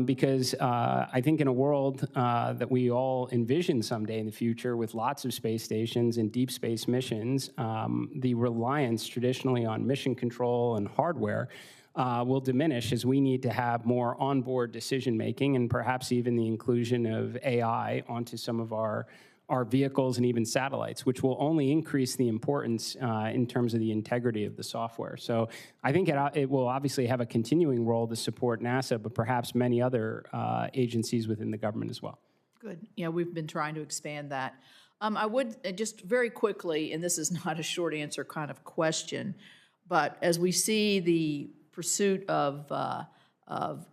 [SPEAKER 5] Because I think in a world that we all envision someday in the future with lots of space stations and deep space missions, the reliance traditionally on mission control and hardware will diminish as we need to have more onboard decision-making and perhaps even the inclusion of AI onto some of our vehicles and even satellites, which will only increase the importance in terms of the integrity of the software. So I think it will obviously have a continuing role to support NASA, but perhaps many other agencies within the government as well.
[SPEAKER 17] Good. Yeah, we've been trying to expand that. I would just very quickly, and this is not a short answer kind of question, but as we see the pursuit of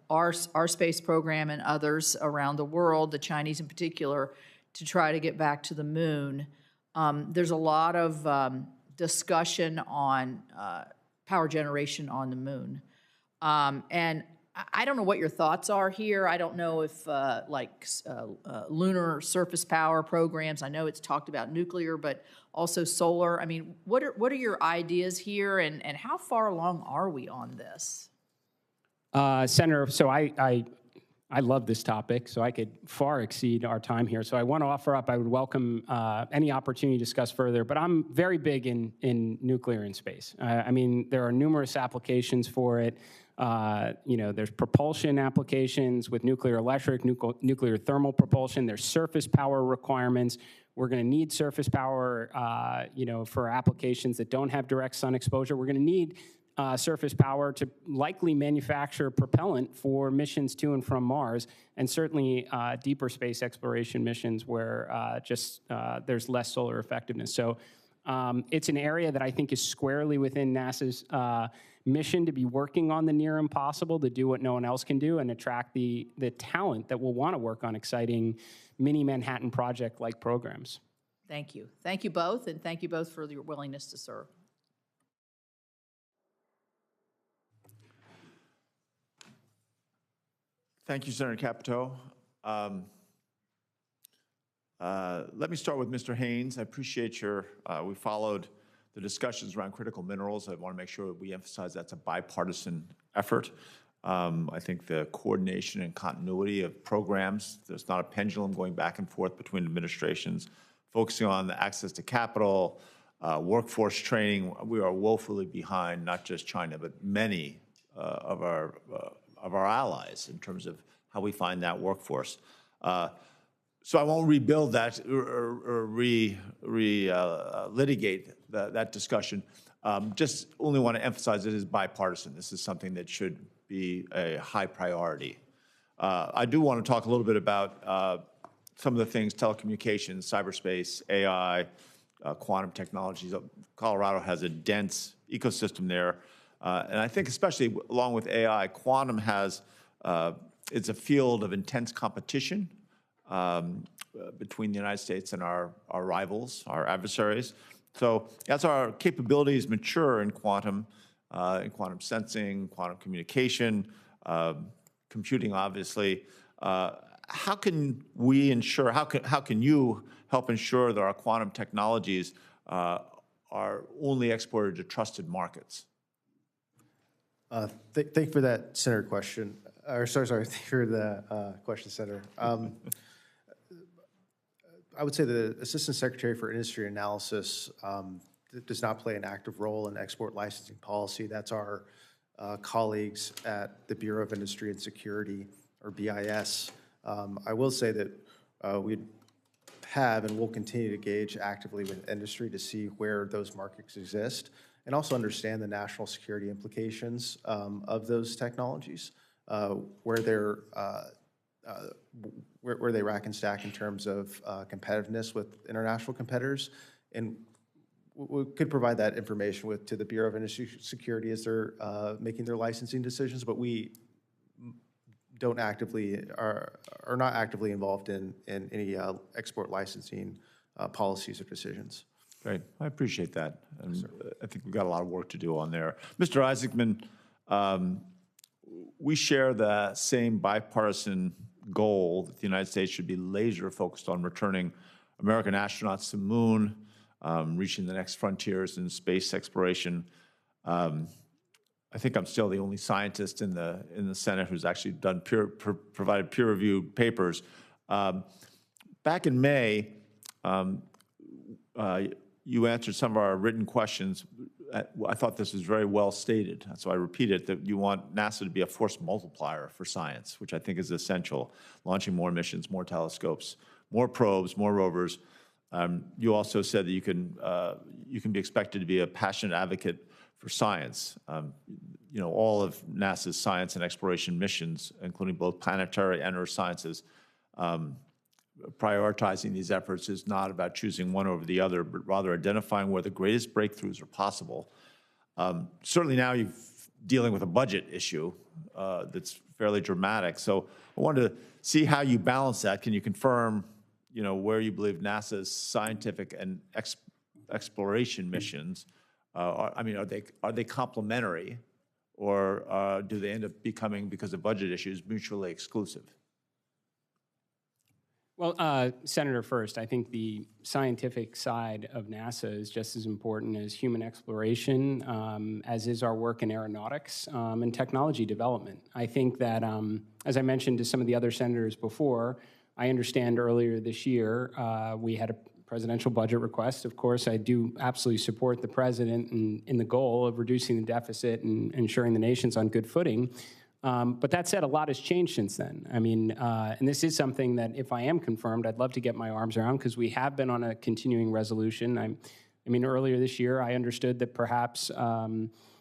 [SPEAKER 17] our space program and others around the world, the Chinese in particular, to try to get back to the moon, there's a lot of discussion on power generation on the moon. And I don't know what your thoughts are here. I don't know if lunar surface power programs, I know it's talked about nuclear, but also solar. I mean, what are your ideas here, and how far along are we on this?
[SPEAKER 5] Senator, so I love this topic, so I could far exceed our time here. So I want to offer up, I would welcome any opportunity to discuss further, but I'm very big in nuclear and space. I mean, there are numerous applications for it. There's propulsion applications with nuclear electric, nuclear thermal propulsion. There's surface power requirements. We're going to need surface power, for applications that don't have direct sun exposure. We're going to need surface power to likely manufacture propellant for missions to and from Mars, and certainly deeper space exploration missions where there's less solar effectiveness. So it's an area that I think is squarely within NASA's mission to be working on the near impossible, to do what no one else can do, and attract the talent that will want to work on exciting mini Manhattan Project-like programs.
[SPEAKER 17] Thank you. Thank you both, and thank you both for your willingness to serve.
[SPEAKER 18] Thank you, Senator Capito. Let me start with Mr. Haines. I appreciate we followed the discussions around critical minerals, I want to make sure that we emphasize that's a bipartisan effort. I think the coordination and continuity of programs, there's not a pendulum going back and forth between administrations, focusing on the access to capital, workforce training. We are woefully behind, not just China, but many of our allies in terms of how we find that workforce. So I won't rebuild that or litigate that discussion. Just only want to emphasize it is bipartisan. This is something that should be a high priority. I do want to talk a little bit about some of the things, telecommunications, cyberspace, AI, quantum technologies. Colorado has a dense ecosystem there. And I think especially along with AI, quantum has, it's a field of intense competition between the United States and our rivals, our adversaries. So as our capabilities mature in quantum sensing, quantum communication, computing, obviously, how can we ensure, how can you help ensure that our quantum technologies are only exported to trusted markets?
[SPEAKER 6] Thank you for that, Senator, question. Or sorry, thank you for the question, Senator. I would say the Assistant Secretary for Industry Analysis does not play an active role in export licensing policy. That's our colleagues at the Bureau of Industry and Security, or BIS. I will say that we have and will continue to engage actively with industry to see where those markets exist and also understand the national security implications of those technologies, where they rack and stack in terms of competitiveness with international competitors. And we could provide that information to the Bureau of Industry Security as they're making their licensing decisions, but we are not actively involved in any export licensing policies or decisions.
[SPEAKER 18] Great, I appreciate that. And I think we've got a lot of work to do on there. Mr. Isaacman, we share the same bipartisan goal that the United States should be laser focused on returning American astronauts to the moon, reaching the next frontiers in space exploration. I think I'm still the only scientist in the Senate who's actually done provided peer-reviewed papers. Back in May, you answered some of our written questions. I thought this was very well stated, so I repeat it, that you want NASA to be a force multiplier for science, which I think is essential, launching more missions, more telescopes, more probes, more rovers. You also said that you can be expected to be a passionate advocate for science. You know, all of NASA's science and exploration missions, including both planetary and earth sciences, prioritizing these efforts is not about choosing one over the other, but rather identifying where the greatest breakthroughs are possible. Certainly now you're dealing with a budget issue that's fairly dramatic. So I wanted to see how you balance that. Can you confirm, you know, where you believe NASA's scientific and exploration missions, are they complementary, or do they end up becoming, because of budget issues, mutually exclusive?
[SPEAKER 5] Well, Senator, first, I think the scientific side of NASA is just as important as human exploration, as is our work in aeronautics and technology development. I think that, as I mentioned to some of the other senators before, I understand earlier this year we had a presidential budget request. Of course, I do absolutely support the president in the goal of reducing the deficit and ensuring the nation's on good footing. But that said, a lot has changed since then. I mean, and this is something that if I am confirmed, I'd love to get my arms around, because we have been on a continuing resolution. I mean, earlier this year, I understood that perhaps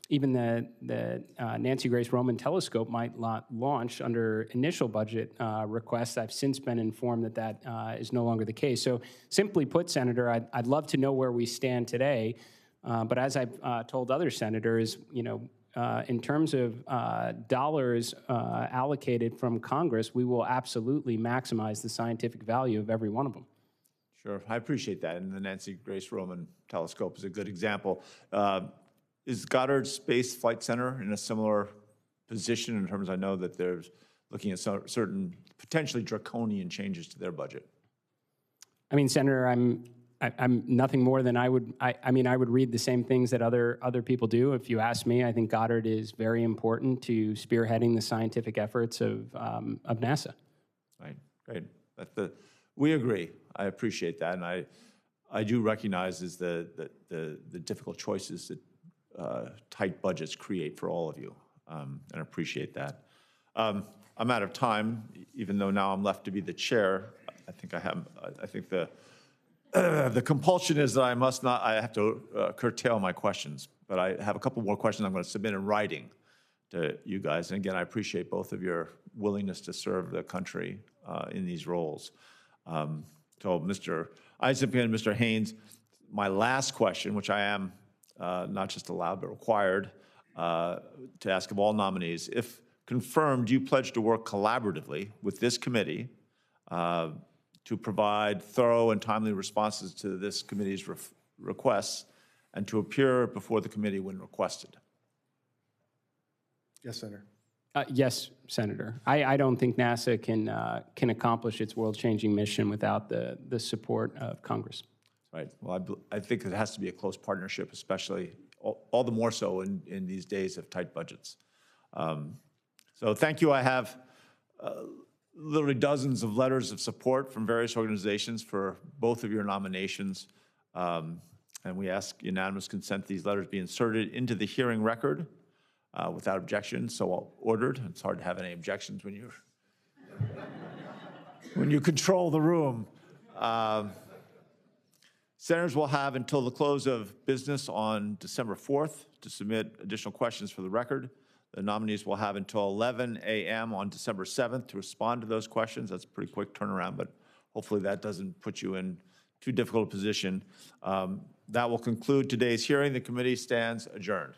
[SPEAKER 5] even the Nancy Grace Roman telescope might launch under initial budget requests. I've since been informed that that is no longer the case. So simply put, Senator, I'd love to know where we stand today. But as I've told other senators, you know, in terms of dollars allocated from Congress, we will absolutely maximize the scientific value of every one of them.
[SPEAKER 18] Sure, I appreciate that. And the Nancy Grace Roman telescope is a good example. Is Goddard Space Flight Center in a similar position in terms, I know that they're looking at certain potentially draconian changes to their budget?
[SPEAKER 5] I mean, Senator, I'm nothing more than I would. I mean, I would read the same things that other people do. If you ask me, I think Goddard is very important to spearheading the scientific efforts of NASA.
[SPEAKER 18] Right, great. We agree. I appreciate that, and I do recognize is the difficult choices that tight budgets create for all of you, and I appreciate that. I'm out of time, even though now I'm left to be the chair. I think the compulsion is that I have to curtail my questions, but I have a couple more questions I'm going to submit in writing to you guys. And again, I appreciate both of your willingness to serve the country in these roles. So Mr. Isaacman and Mr. Haines, my last question, which I am not just allowed but required to ask of all nominees, if confirmed, do you pledge to work collaboratively with this committee to provide thorough and timely responses to this committee's requests and to appear before the committee when requested?
[SPEAKER 6] Yes, Senator.
[SPEAKER 5] Yes, Senator. I don't think NASA can accomplish its world-changing mission without the support of Congress.
[SPEAKER 18] Right. Well, I think it has to be a close partnership, especially all the more so in these days of tight budgets. So thank you. I have literally dozens of letters of support from various organizations for both of your nominations. And we ask unanimous consent these letters be inserted into the hearing record without objection, so ordered. It's hard to have any objections when you control the room. Senators will have until the close of business on December 4th to submit additional questions for the record. The nominees will have until 11 a.m. on December 7th to respond to those questions. That's a pretty quick turnaround, but hopefully that doesn't put you in too difficult a position. That will conclude today's hearing. The committee stands adjourned.